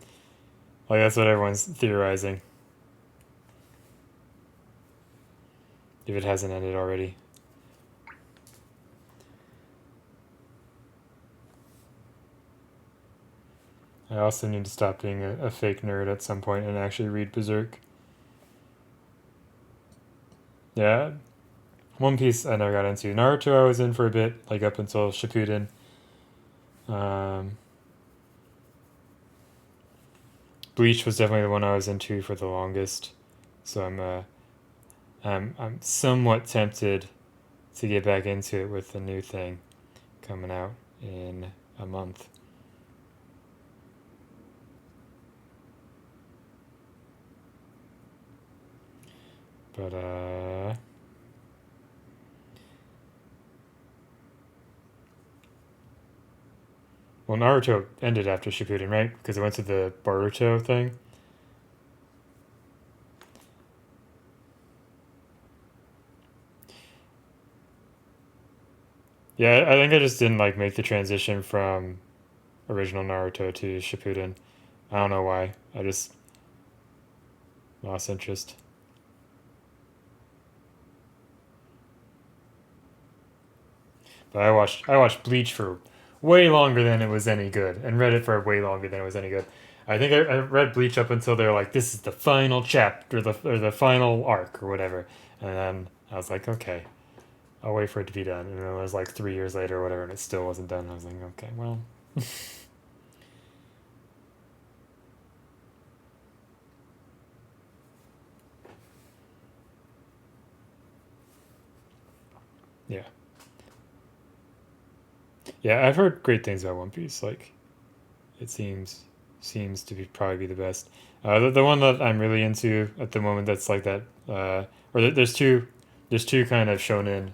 Like that's what everyone's theorizing. If it hasn't ended already. I also need to stop being a fake nerd at some point and actually read Berserk. Yeah, One Piece I never got into. Naruto I was in for a bit, like up until Shippuden. Um, Bleach was definitely the one I was into for the longest. So I'm somewhat tempted to get back into it with the new thing coming out in a month. But well, Naruto ended after Shippuden, right? Because it went to the Boruto thing. Yeah, I think I just didn't like make the transition from original Naruto to Shippuden. I don't know why. I just lost interest. But I watched Bleach for way longer than it was any good, and read it for way longer than it was any good. I think I read Bleach up until they're like, this is the final chapter, or the final arc, or whatever. And then I was like, okay, I'll wait for it to be done. And then it was like 3 years later or whatever, and it still wasn't done. I was like, okay, well, yeah, yeah. I've heard great things about One Piece. Like, it seems to be probably be the best. The one that I'm really into at the moment that's like that, there's two kind of shonen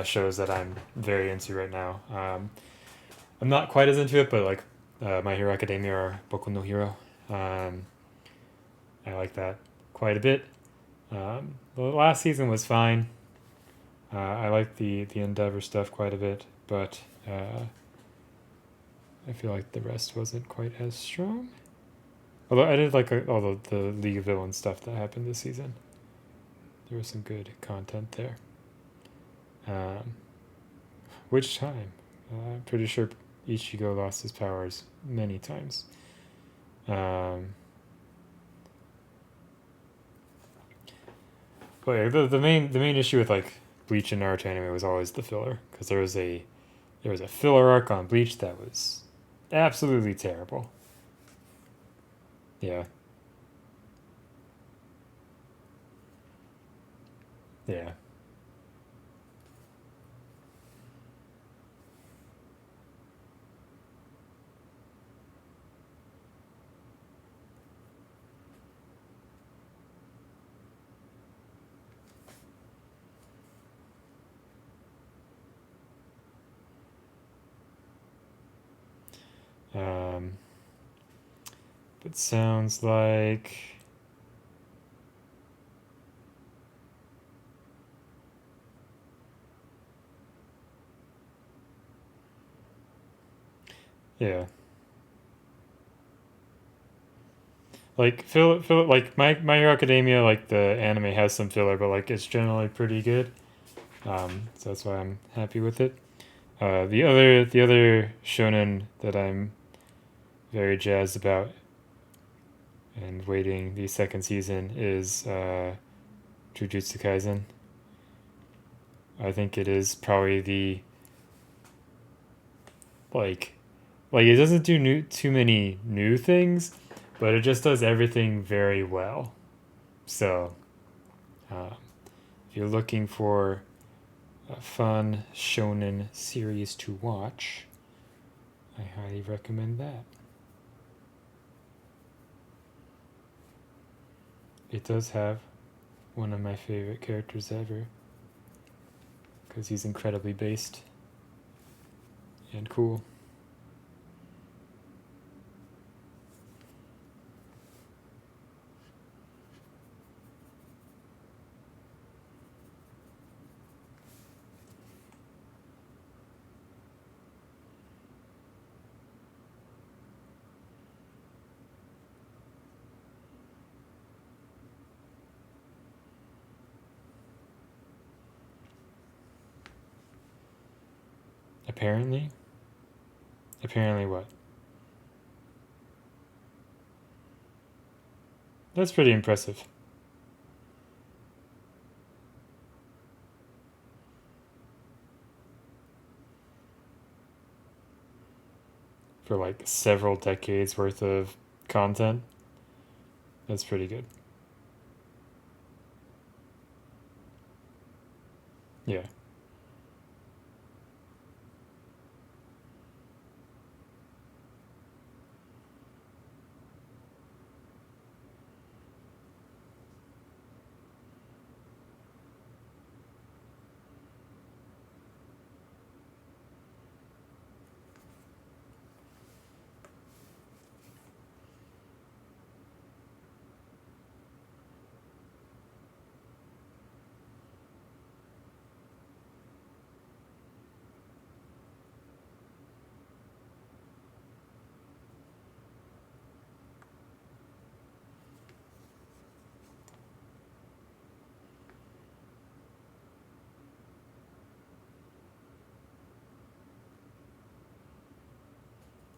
shows that I'm very into right now. I'm not quite as into it, but like My Hero Academia or Boku no Hero, um, I like that quite a bit. The last season was fine. I like the Endeavor stuff quite a bit, but I feel like the rest wasn't quite as strong. Although I did like all the League of Villains stuff that happened this season. There was some good content there. Um, which time? I'm pretty sure Ichigo lost his powers many times. Um, but yeah, the main issue with like Bleach and Naruto anime was always the filler because there was a filler arc on Bleach that was absolutely terrible. Yeah, yeah. Um, it sounds like yeah. Like like My Hero Academia, like the anime has some filler, but like it's generally pretty good. So that's why I'm happy with it. The other shonen that I'm very jazzed about and waiting the second season is Jujutsu Kaisen. I think it is probably the like it doesn't do too many new things, but it just does everything very well. So uh, if you're looking for a fun shonen series to watch, I highly recommend that. It does have one of my favorite characters ever because he's incredibly based and cool. Apparently, apparently what? That's pretty impressive for like several decades worth of content. That's pretty good. Yeah.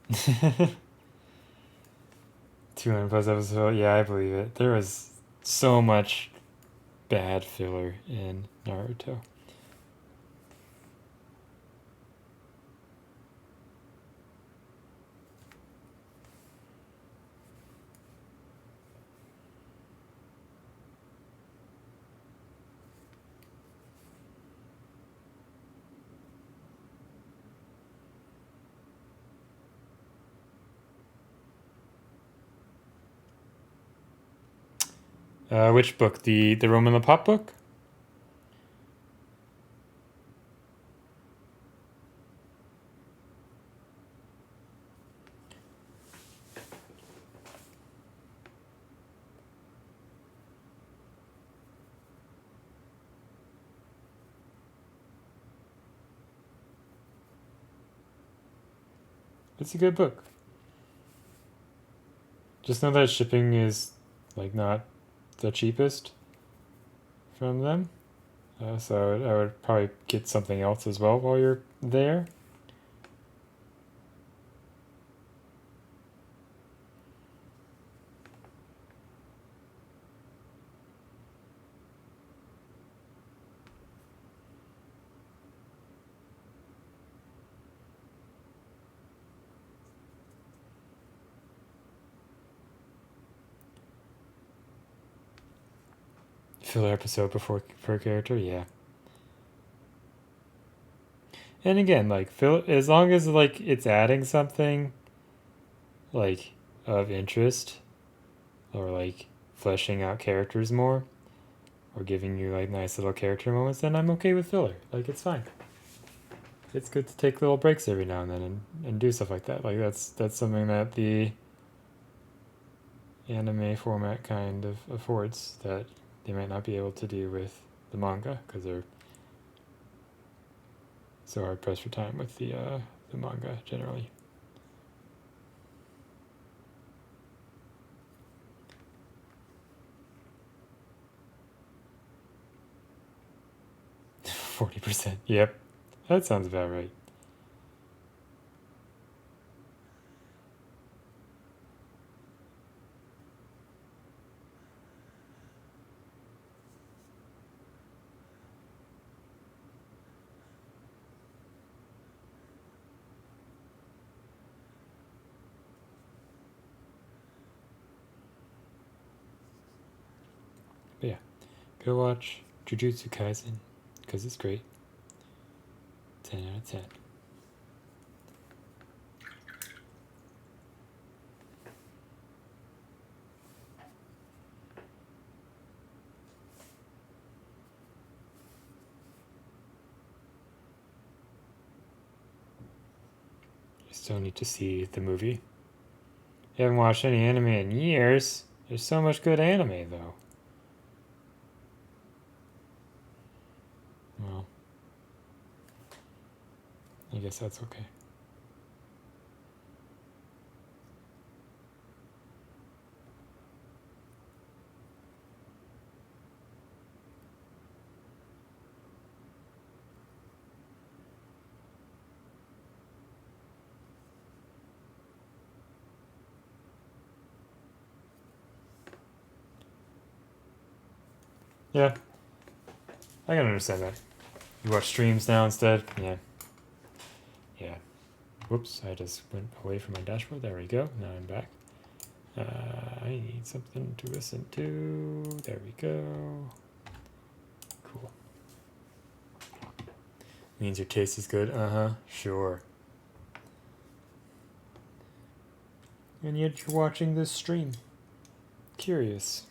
Yeah. 200 plus episodes. Yeah, I believe it. There was so much bad filler in Naruto. Which book? The Roman the Pop book? It's a good book. Just know that shipping is like not the cheapest from them. So I would probably get something else as well while you're there. filler episode before per character, yeah. And again, like as long as like it's adding something like of interest or like fleshing out characters more or giving you like nice little character moments, then I'm okay with filler. Like it's fine. It's good to take little breaks every now and then and do stuff like that. Like that's something that the anime format kind of affords that they might not be able to do with the manga because they're so hard pressed for time with the manga generally. %. Yep, that sounds about right. But yeah, go watch Jujutsu Kaisen because it's great. 10 out of 10. You still need to see the movie. You haven't watched any anime in years. There's so much good anime though. Well, I guess that's okay. Yeah, I can understand that. You watch streams now instead? Yeah. Yeah. Whoops, I just went away from my dashboard. There we go. Now I'm back. I need something to listen to. There we go. Cool. Means your taste is good? Uh-huh. Sure. And yet you're watching this stream. Curious.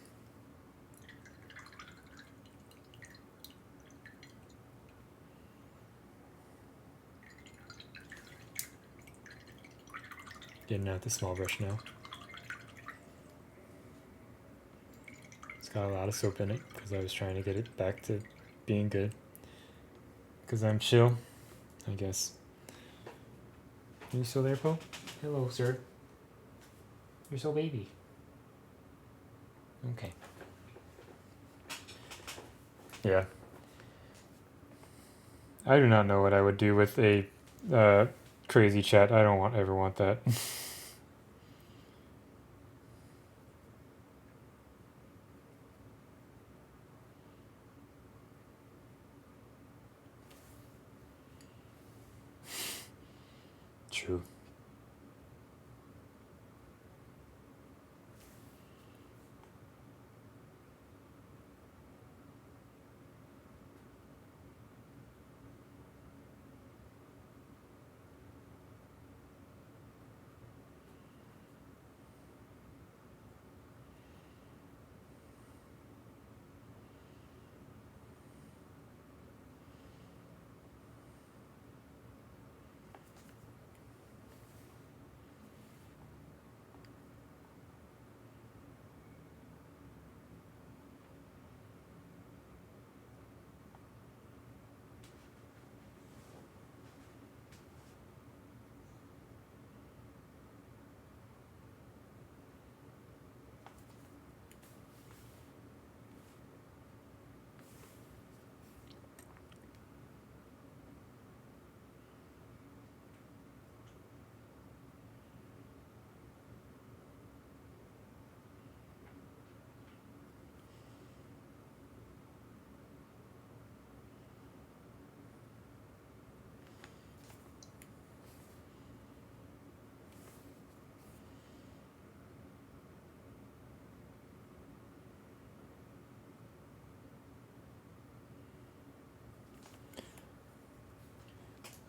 Getting out the small brush now. It's got a lot of soap in it because I was trying to get it back to being good. Because I'm chill, I guess. Are you still there, Poe? Hello, sir. You're so baby. Okay. Yeah. I do not know what I would do with a crazy chat. I don't ever want that. True.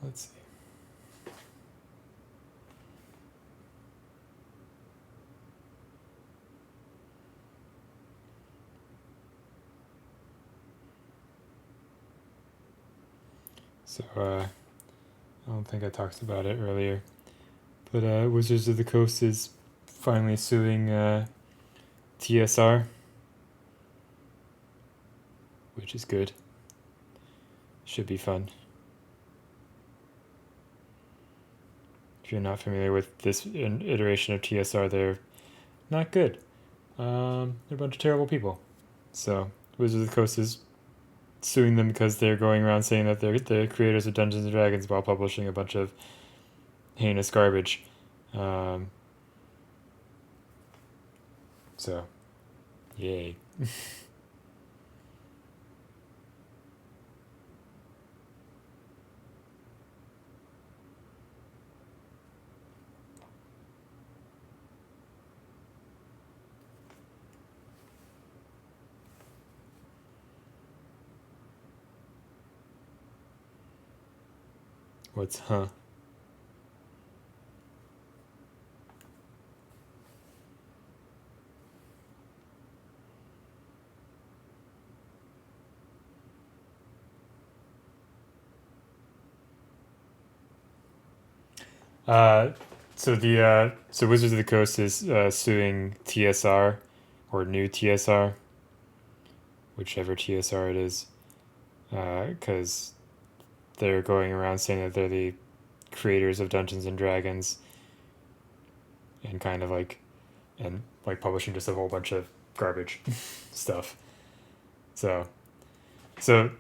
Let's see. So, I don't think I talked about it earlier, but Wizards of the Coast is finally suing TSR, which is good. Should be fun. If you're not familiar with this iteration of TSR, they're not good. They're a bunch of terrible people. So, Wizards of the Coast is suing them because they're going around saying that they're the creators of Dungeons and Dragons while publishing a bunch of heinous garbage. So, yay. What's huh? So Wizards of the Coast is suing TSR or new TSR, whichever TSR it is, because they're going around saying that they're the creators of Dungeons and Dragons, and kind of like, and like publishing just a whole bunch of garbage stuff. So, so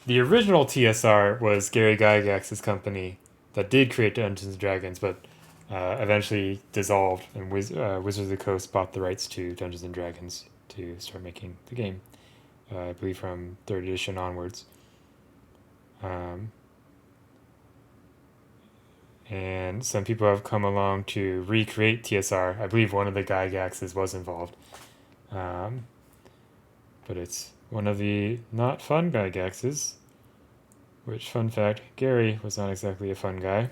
the original TSR was Gary Gygax's company that did create Dungeons and Dragons, but eventually dissolved, and Wizards of the Coast bought the rights to Dungeons and Dragons to start making the game. I believe from third edition onwards. And some people have come along to recreate TSR. I believe one of the Gygaxes was involved. But it's one of the not fun Gygaxes, which, fun fact, Gary was not exactly a fun guy.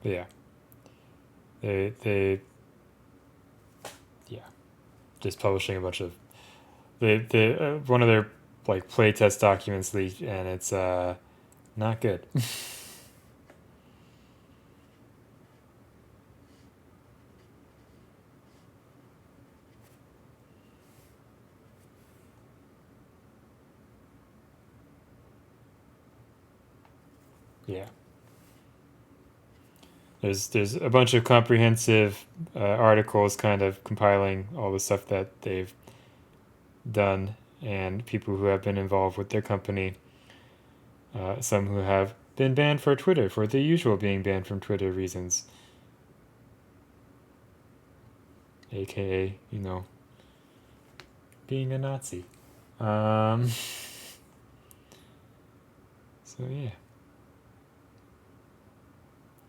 But yeah, they yeah, just publishing a bunch of they one of their like playtest documents leaked, and it's not good. Yeah. There's a bunch of comprehensive articles kind of compiling all the stuff that they've done and people who have been involved with their company. Some who have been banned for Twitter for the usual being banned from Twitter reasons, aka being a Nazi. So yeah.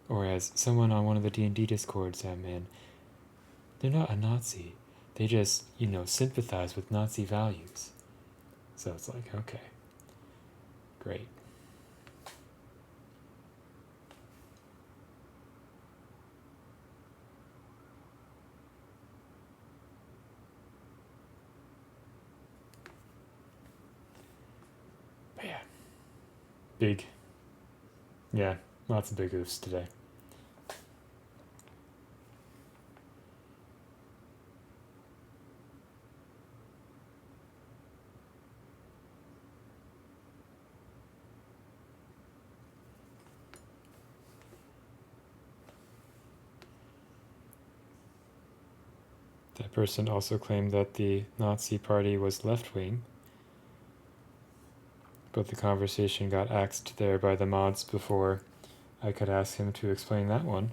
Or as someone on one of the D&D discords said, man, they're not a Nazi. They just, sympathize with Nazi values. So it's like, okay, great. But yeah, big, yeah, lots of big oofs today. That person also claimed that the Nazi party was left-wing, but the conversation got axed there by the mods before I could ask him to explain that one.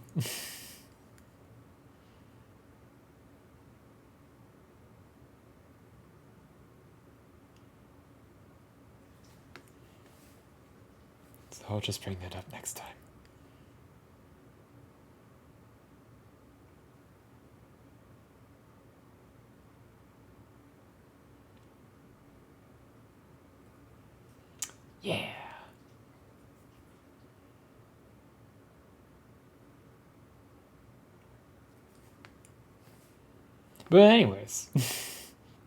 So I'll just bring that up next time. But anyways,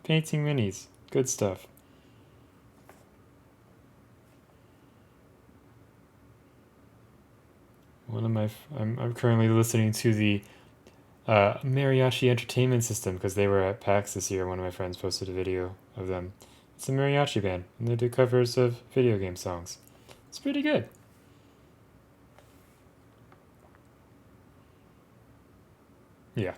painting minis, good stuff. I'm currently listening to the Mariachi Entertainment System because they were at PAX this year. One of my friends posted a video of them. It's a mariachi band, and they do covers of video game songs. It's pretty good. Yeah.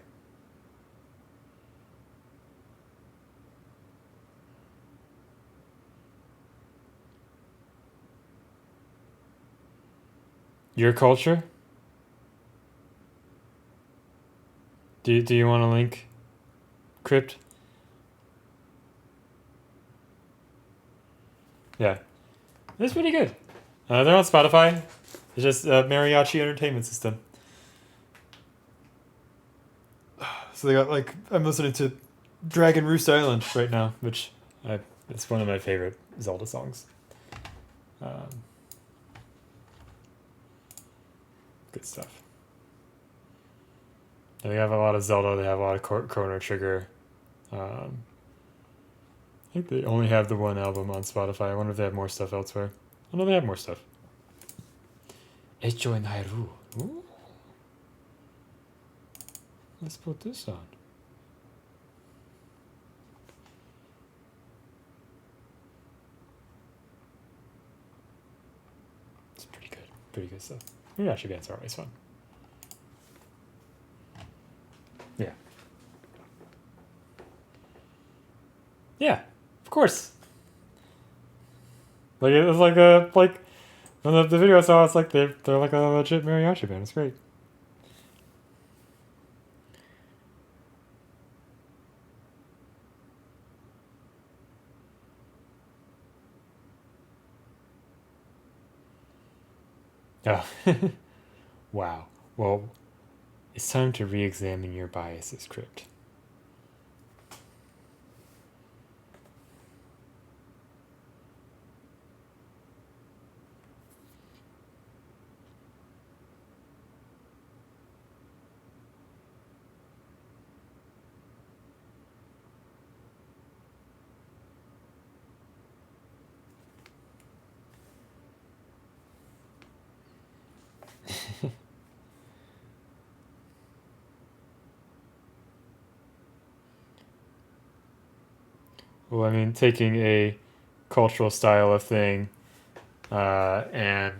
Your culture? Do you want to link Crypt? Yeah. It's pretty good. They're on Spotify. It's just Mariachi Entertainment System. So they got like I'm listening to Dragon Roost Island right now, which it's one of my favorite Zelda songs. Um, good stuff. They have a lot of Zelda. They have a lot of Chrono Trigger. I think they only have the one album on Spotify. I wonder if they have more stuff elsewhere. I know they have more stuff. Echo en Hairu. Ooh. Let's put this on. It's pretty good. Pretty good stuff. Mariachi bands are always fun. Yeah. Yeah, of course. Like it was like a like when the video I saw, it's like they're like a legit mariachi band. It's great. Oh. Wow. Well, it's time to re-examine your biases, Crypt. Well, I mean, taking a cultural style of thing and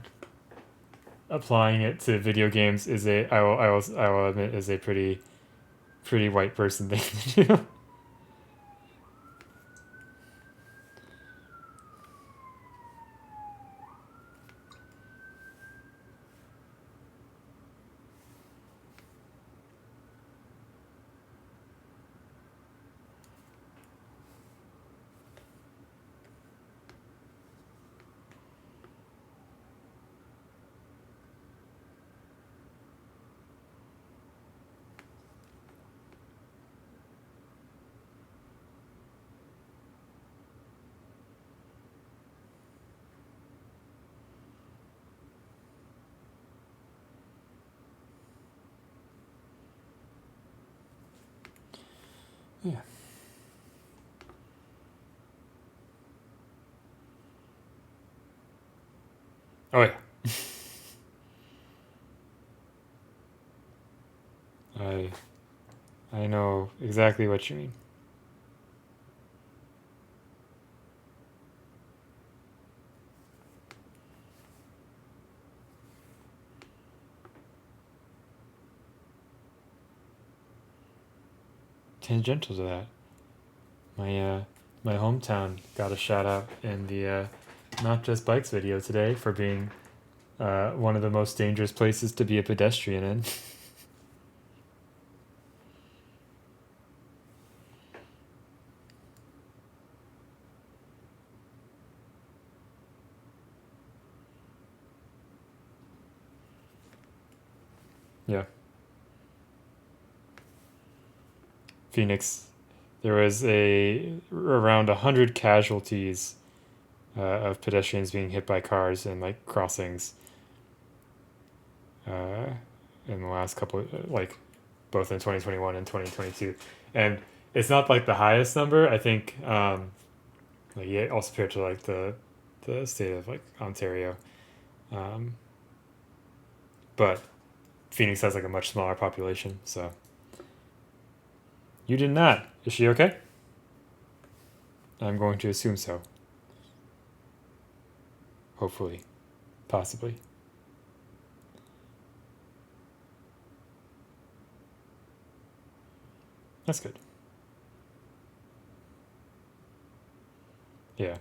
applying it to video games is I will admit is a pretty white person thing to do. Yeah. Oh yeah. I I know exactly what you mean. Tangential to that, my hometown got a shout out in the Not Just Bikes video today for being one of the most dangerous places to be a pedestrian in. Yeah. Phoenix, there was around 100 casualties of pedestrians being hit by cars and like crossings uh, in the last couple like both in 2021 and 2022, and it's not like the highest number. I think like yeah, also compared to like the state of like Ontario, um, but Phoenix has like a much smaller population. So you did not. Is she okay? I'm going to assume so. Hopefully, possibly. That's good. Yeah.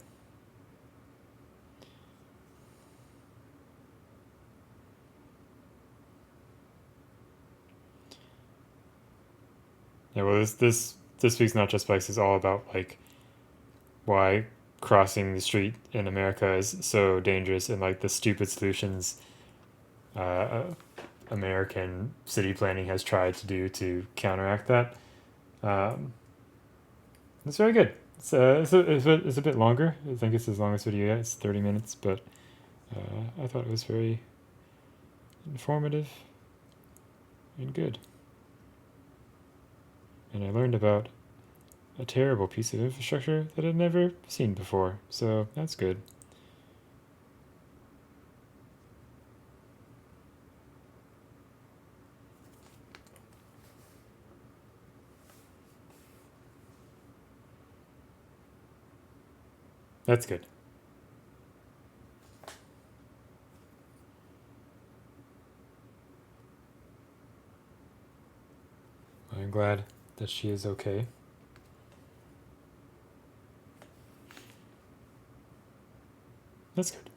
Yeah. Well, this week's Not Just Bikes is all about like why crossing the street in America is so dangerous and like the stupid solutions uh, American city planning has tried to do to counteract that. Um, it's very good. It's a bit longer. I think it's his longest video yet. It's 30 minutes, but I thought it was very informative and good. And I learned about a terrible piece of infrastructure that I'd never seen before, so that's good. That's good. I'm glad that she is okay. That's good.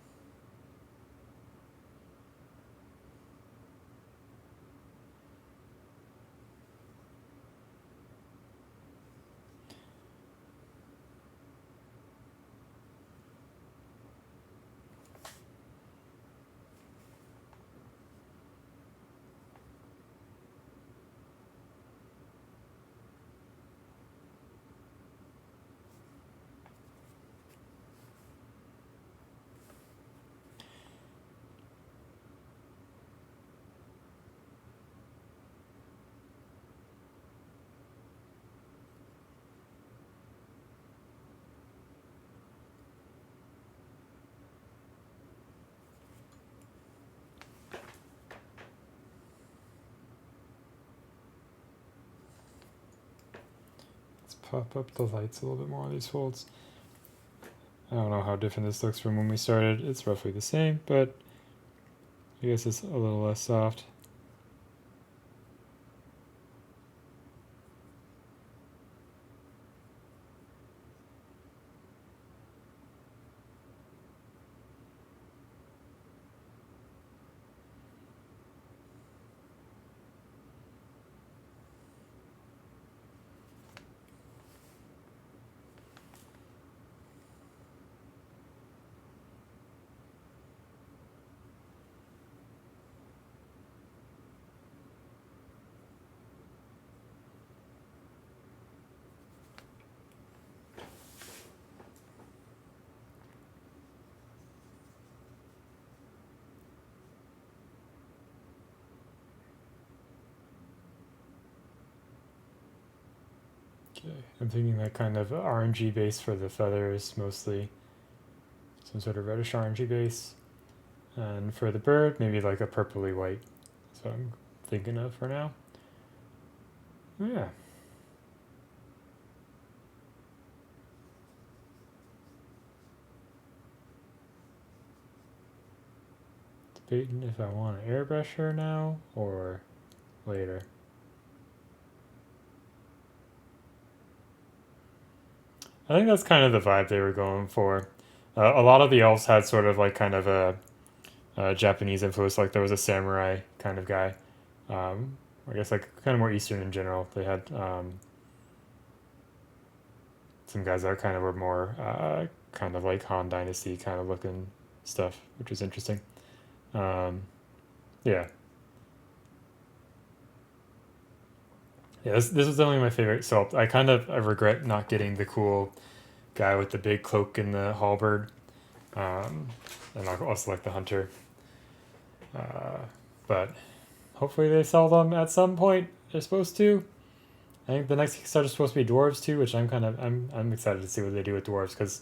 Let's pop up the lights a little bit more on these folds. I don't know how different this looks from when we started. It's roughly the same, but I guess it's a little less soft. Okay, I'm thinking that kind of orangey base for the feathers, mostly some sort of reddish orangey base. And for the bird, maybe like a purpley white. That's what I'm thinking of for now. Yeah. Debating if I want to airbrush her now or later. I think that's kind of the vibe they were going for. A lot of the elves had sort of like kind of a Japanese influence, like there was a samurai kind of guy. I guess like kind of more Eastern in general. They had some guys that kind of were more kind of like Han Dynasty kind of looking stuff, which was interesting. Um, yeah, yeah. This was definitely my favorite sculpt. I regret not getting the cool guy with the big cloak and the halberd, um, and also like the hunter. Uh, but hopefully they sell them at some point. They're supposed to, I think the next Kickstarter is supposed to be dwarves too, which I'm excited to see what they do with dwarves because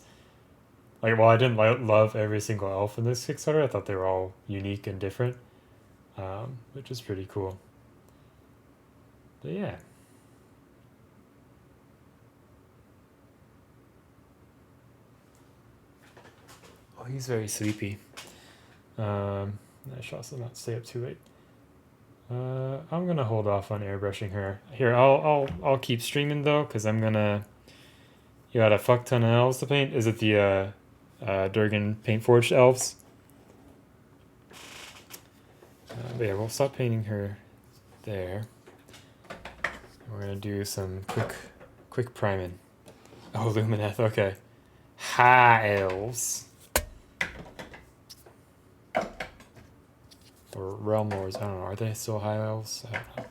like while I didn't love every single elf in this Kickstarter, I thought they were all unique and different, which is pretty cool. But yeah. Oh, he's very sleepy. I should also not stay up too late. I'm gonna hold off on airbrushing her. Here, I'll keep streaming though, cause I'm gonna. You got a fuck ton of elves to paint. Is it the Durgan Paintforged elves? But yeah, we'll stop painting her there. We're gonna do some quick priming. Oh, Lumineth. Okay. High elves. Or realm lords. I don't know. Are they still high elves? I don't know.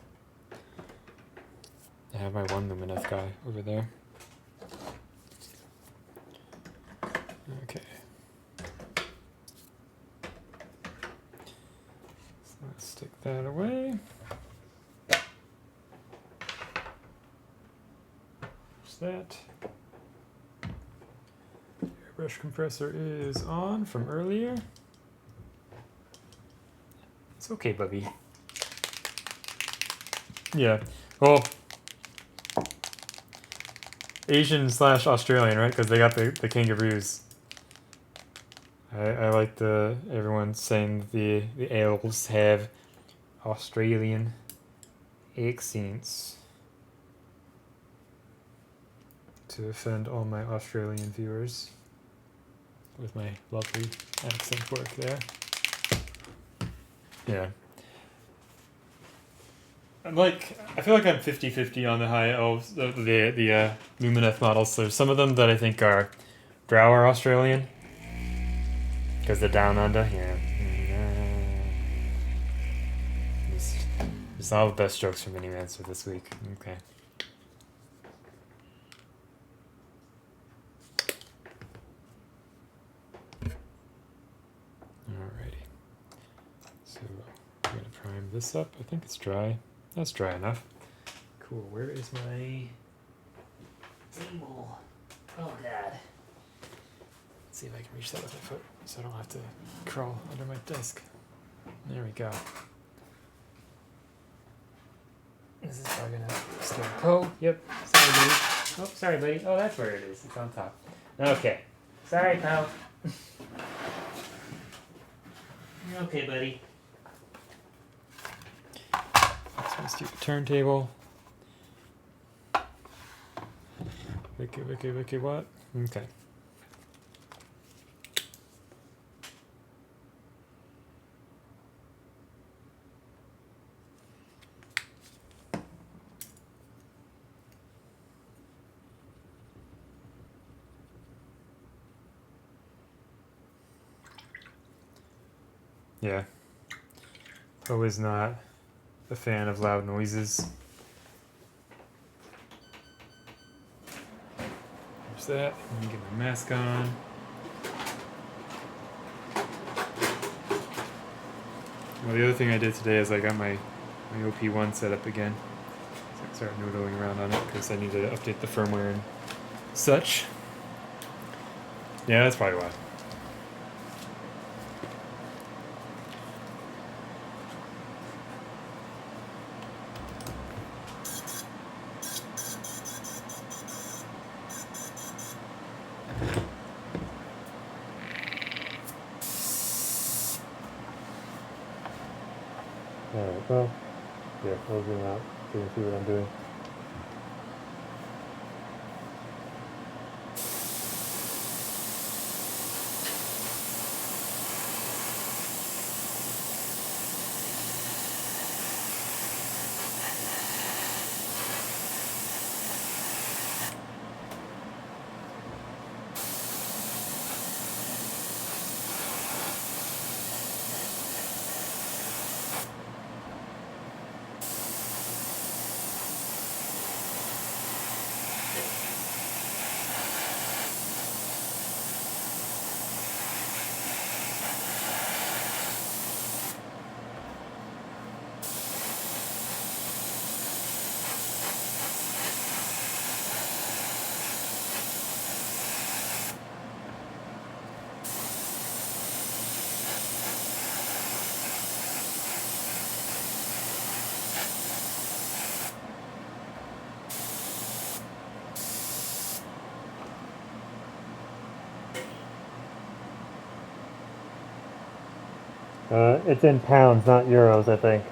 I have my one Lumineth guy over there. Okay. So let's stick that away. There's that. Airbrush compressor is on from earlier. It's okay, Bubby. Yeah. Well, Asian / Australian, right? Because they got the kangaroos. I like everyone saying the elves have Australian accents to offend all my Australian viewers with my lovely accent work there. Yeah. I feel like I'm 50-50 on the high elves, the Lumineth models. There's some of them that I think are Drow are Australian. Because they're down under, yeah. It's all the best jokes from Minimancer this week. Okay. Alrighty. So I'm gonna prime this up. I think it's dry. That's dry enough. Cool. Where is my table? Oh god. Let's see if I can reach that with my foot so I don't have to crawl under my desk. There we go. This is probably gonna scare Poe. Yep. Sorry, buddy. Oh, sorry, buddy. Oh, that's where it is. It's on top. Okay. Sorry, pal. You're okay, buddy. Let's do the turntable. Wiki, what? Okay. Yeah. Always not a fan of loud noises. There's that. Let me get my mask on. Well, the other thing I did today is I got my OP1 set up again. So I started noodling around on it because I needed to update the firmware and such. Yeah, that's probably why. Alright, well, yeah, I'll zoom out so you can see what I'm doing. It's in pounds, not euros, I think.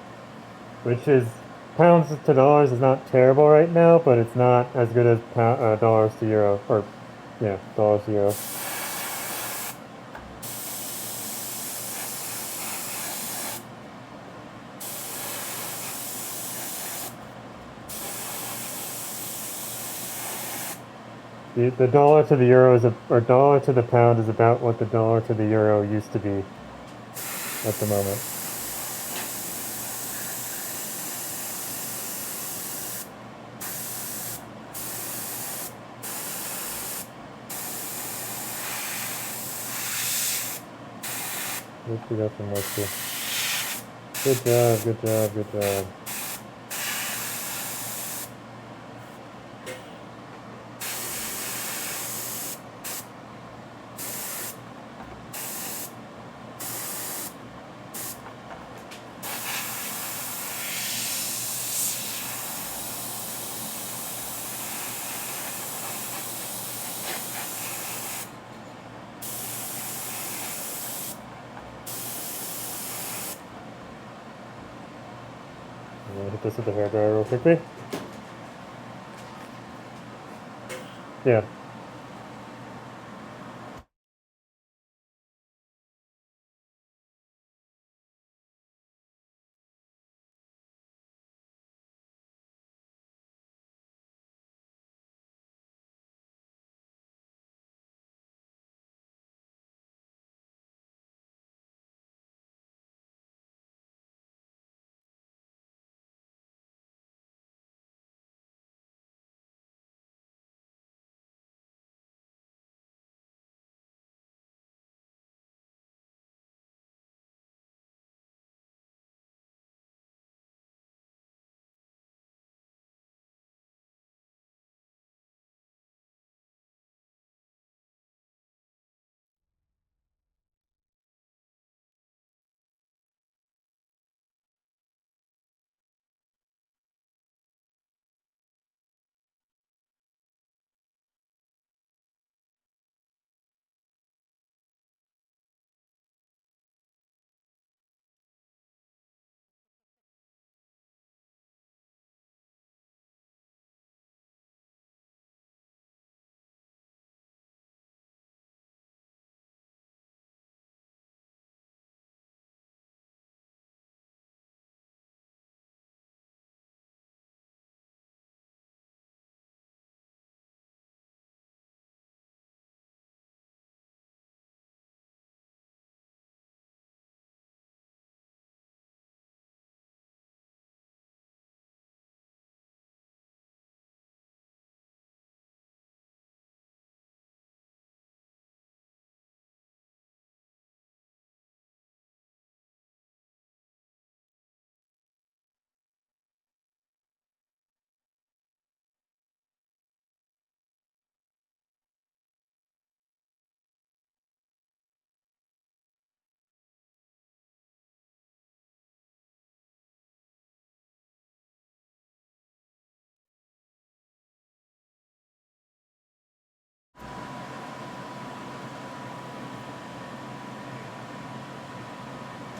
Which is pounds to dollars is not terrible right now, but it's not as good as dollars to euro, or yeah, dollars to euro. The dollar to the euro or dollar to the pound is about what the dollar to the euro used to be at the moment. Let's we got some work here. Good job, good job, good job. I'm gonna hit this with the hairdryer real quickly. Yeah.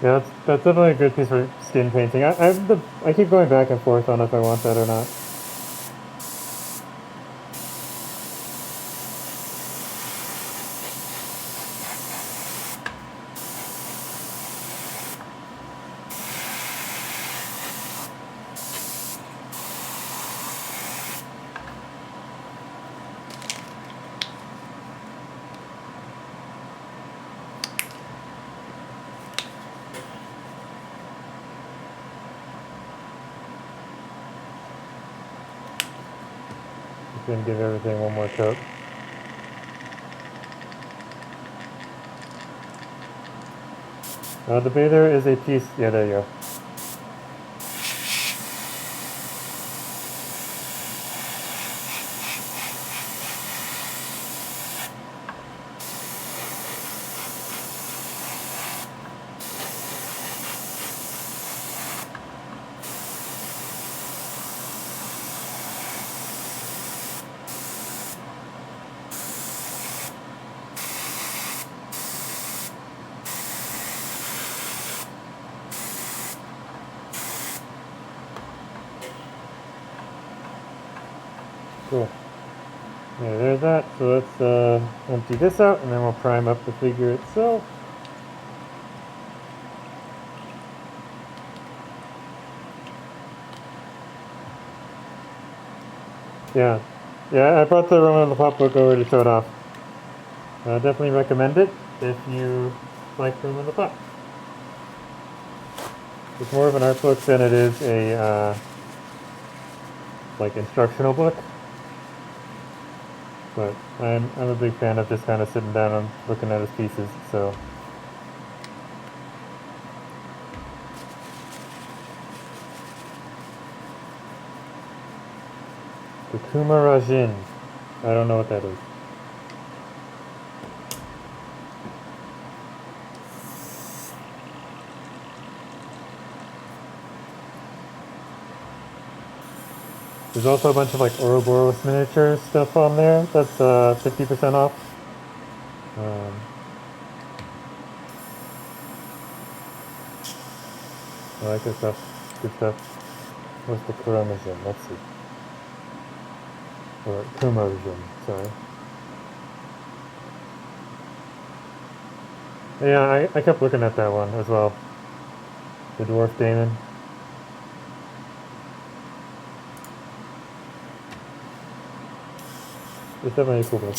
Yeah, that's definitely a good piece for skin painting. I keep going back and forth on if I want that or not. Just gonna give everything one more coat. The bather is a piece. Yeah, there you go. Cool. Yeah, there's that. So let's empty this out, and then we'll prime up the figure itself. Yeah. Yeah, I brought the Roman and the Pop book over to show it off. Definitely recommend it if you like Roman and the Pop. It's more of an art book than it is a like instructional book. But I'm a big fan of just kind of sitting down and looking at his pieces, so. The Kumarajin. I don't know what that is. There's also a bunch of like Ouroboros miniature stuff on there that's 50% off. I like this stuff. Good stuff. What's the Kuramajin? Let's see. Or Kumarajin, sorry. Yeah, I kept looking at that one as well. The Dwarf Daemon. It's definitely a cool book.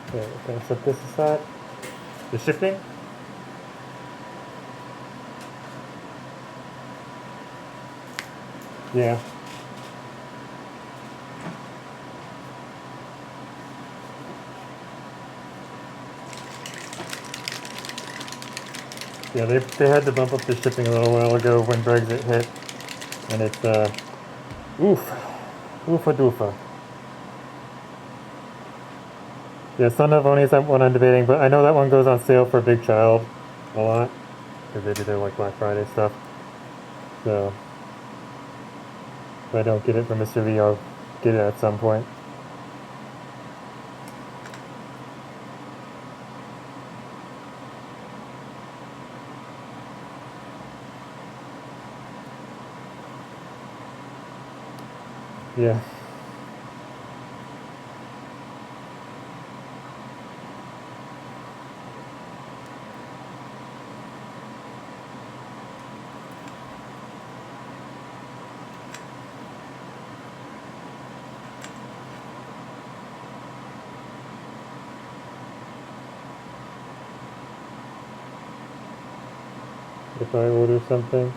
Okay, we're gonna set this aside. The shipping. Yeah. Yeah, they had to bump up the shipping a little while ago when Brexit hit. And it's, oof. Oofa doofa. Yeah, Son of Oni is that one I'm debating, but I know that one goes on sale for Big Child a lot. Because they do their, like, Black Friday stuff. So, if I don't get it from Mr. V, I'll get it at some point. Yeah. If I order something.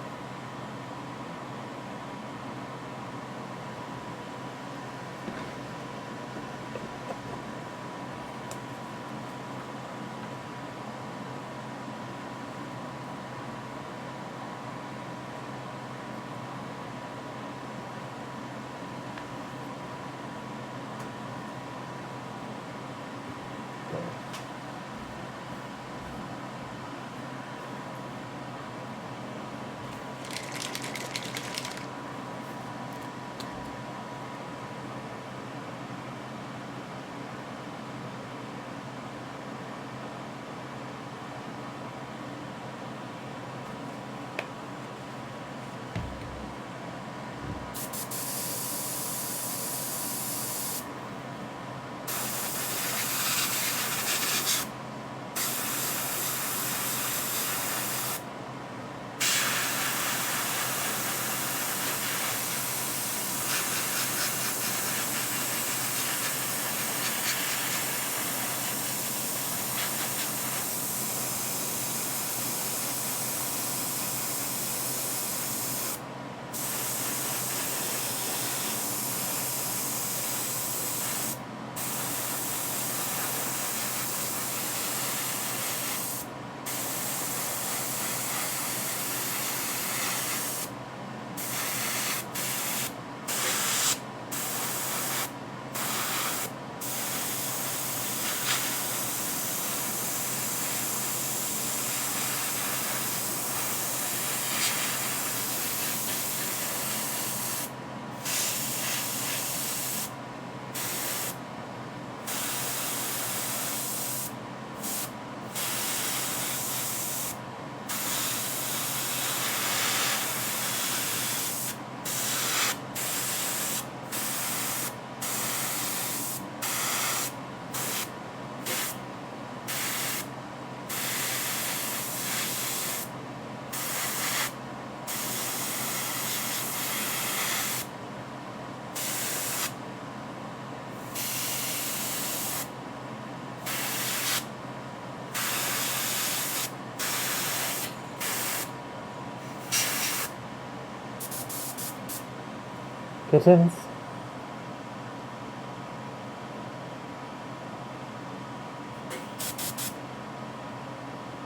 Kittens?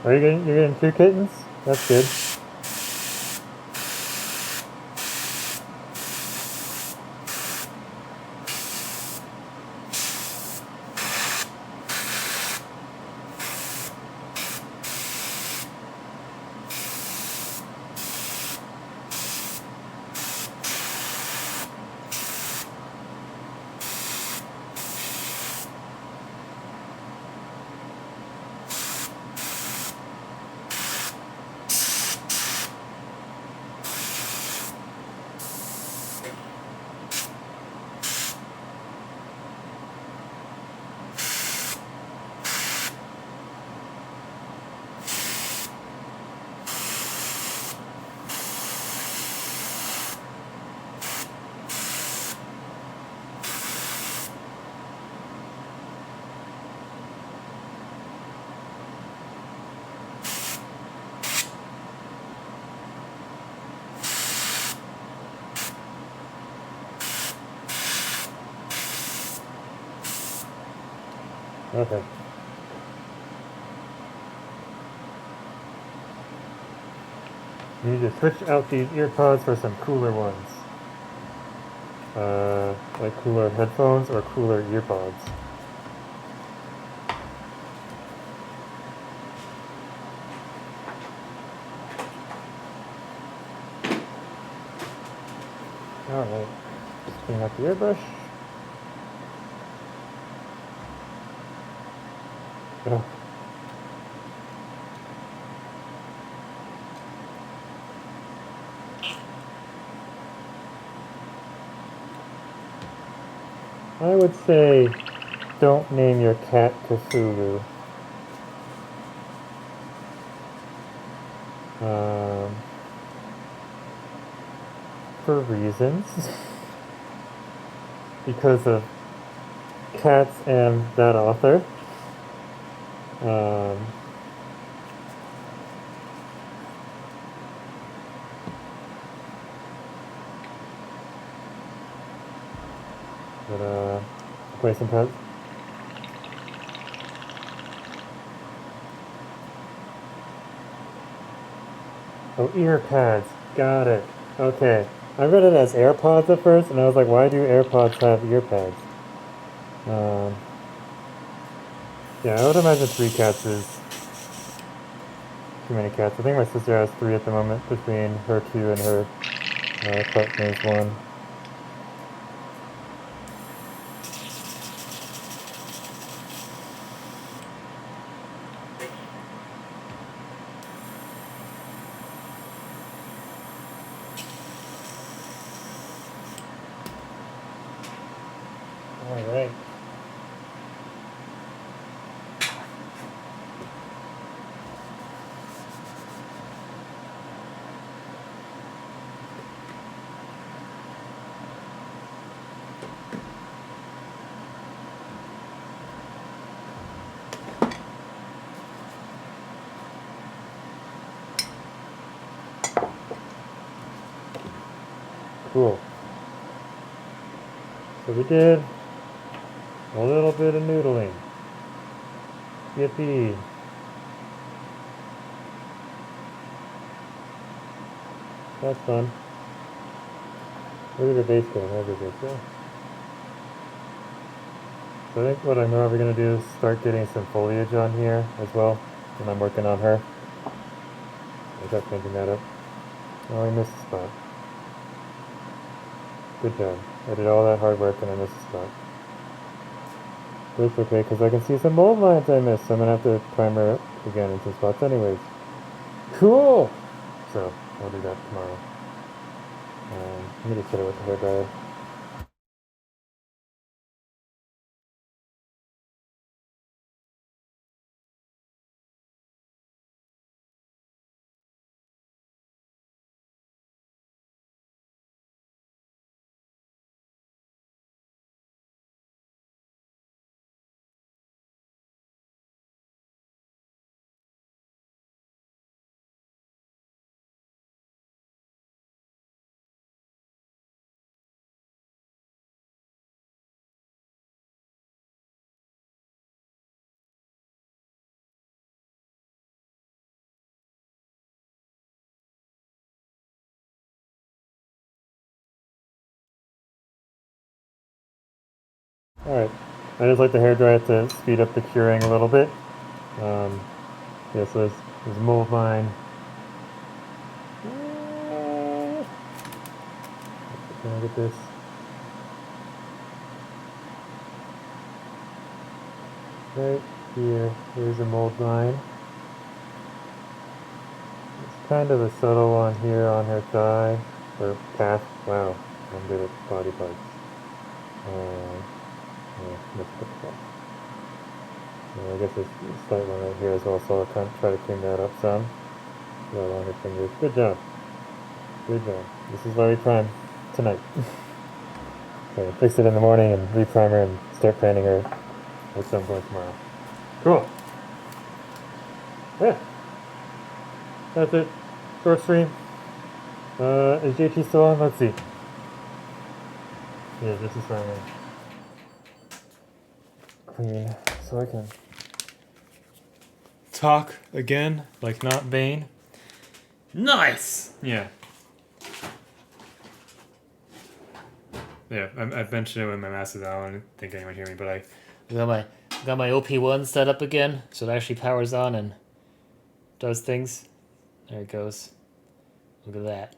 Are you getting, you're getting 2 kittens? That's good. Okay. You need to switch out these earpods for some cooler ones. Like cooler headphones or cooler earpods. Alright. Just clean out the airbrush. Oh. I would say don't name your cat Cthulhu. For reasons. Because of cats and that author. Um, play some pets. Oh, ear pads. Got it. Okay. I read it as AirPods at first, and I was like, why do AirPods have ear pads? Yeah, I would imagine 3 cats is too many cats. I think my sister has 3 at the moment, between her 2 and her partner's 1. Alright. Cool. So we did a little bit of noodling. Yippee. That's fun. Where did the base go? Where did the base go? So I think what I'm probably going to do is start getting some foliage on here as well when I'm working on her. I got cleaning that up. Oh, I missed a spot. Good job. I did all that hard work and I missed a spot. But it's okay, because I can see some mold lines I missed, so I'm going to have to primer again in some spots anyways. Cool! So, I'll do that tomorrow. I'm going to hit it with the hairdryer. Alright. I just like the hairdryer to speed up the curing a little bit. Yeah, so there's mold mine. Can I get this? Right here. Here's a mold line. It's kind of a subtle one here on her thigh. Or calf. Wow. I'm good at body parts. Yeah, let's put that. I guess there's a slight one right here as well, so I'll try to clean that up some. Little longer fingers. Good job. Good job. This is why we prime tonight. So fix it in the morning and reprimer and start painting her at some point tomorrow. Cool. Yeah. That's it. Short stream. Is JT still on? Let's see. Yeah, this is finally clean, so I can talk again, like not Bane. Nice. Yeah. Yeah, I mentioned it when my mask is on. I don't think anyone hear me, but I got my OP1 set up again, so it actually powers on and does things. There it goes. Look at that.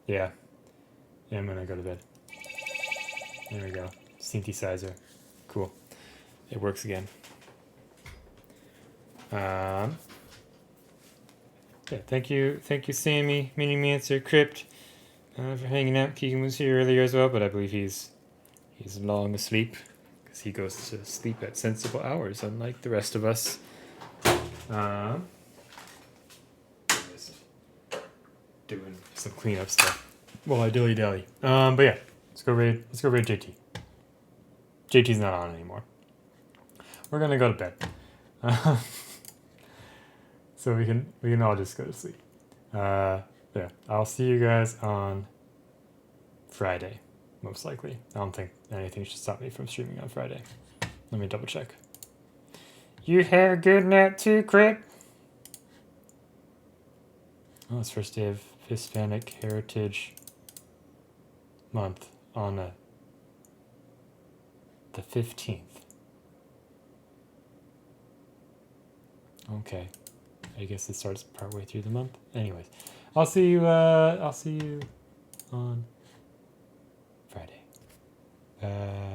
Yeah. Yeah, I'm gonna go to bed. There we go. Synthesizer. Cool. It works again. Yeah, thank you, Sammy, Mini Mancer, Crypt, for hanging out. Keegan was here earlier as well, but I believe he's long asleep because he goes to sleep at sensible hours, unlike the rest of us. Just doing some cleanup stuff while I dilly dally. But yeah, let's go raid JT. JT's not on anymore. We're gonna go to bed. So we can all just go to sleep. Yeah, I'll see you guys on Friday, most likely. I don't think anything should stop me from streaming on Friday. Let me double check. You have a good night too, Crip. Oh, it's first day of Hispanic Heritage Month on the 15th. Okay. I guess it starts partway through the month. Anyways, I'll see you on Friday. Bye.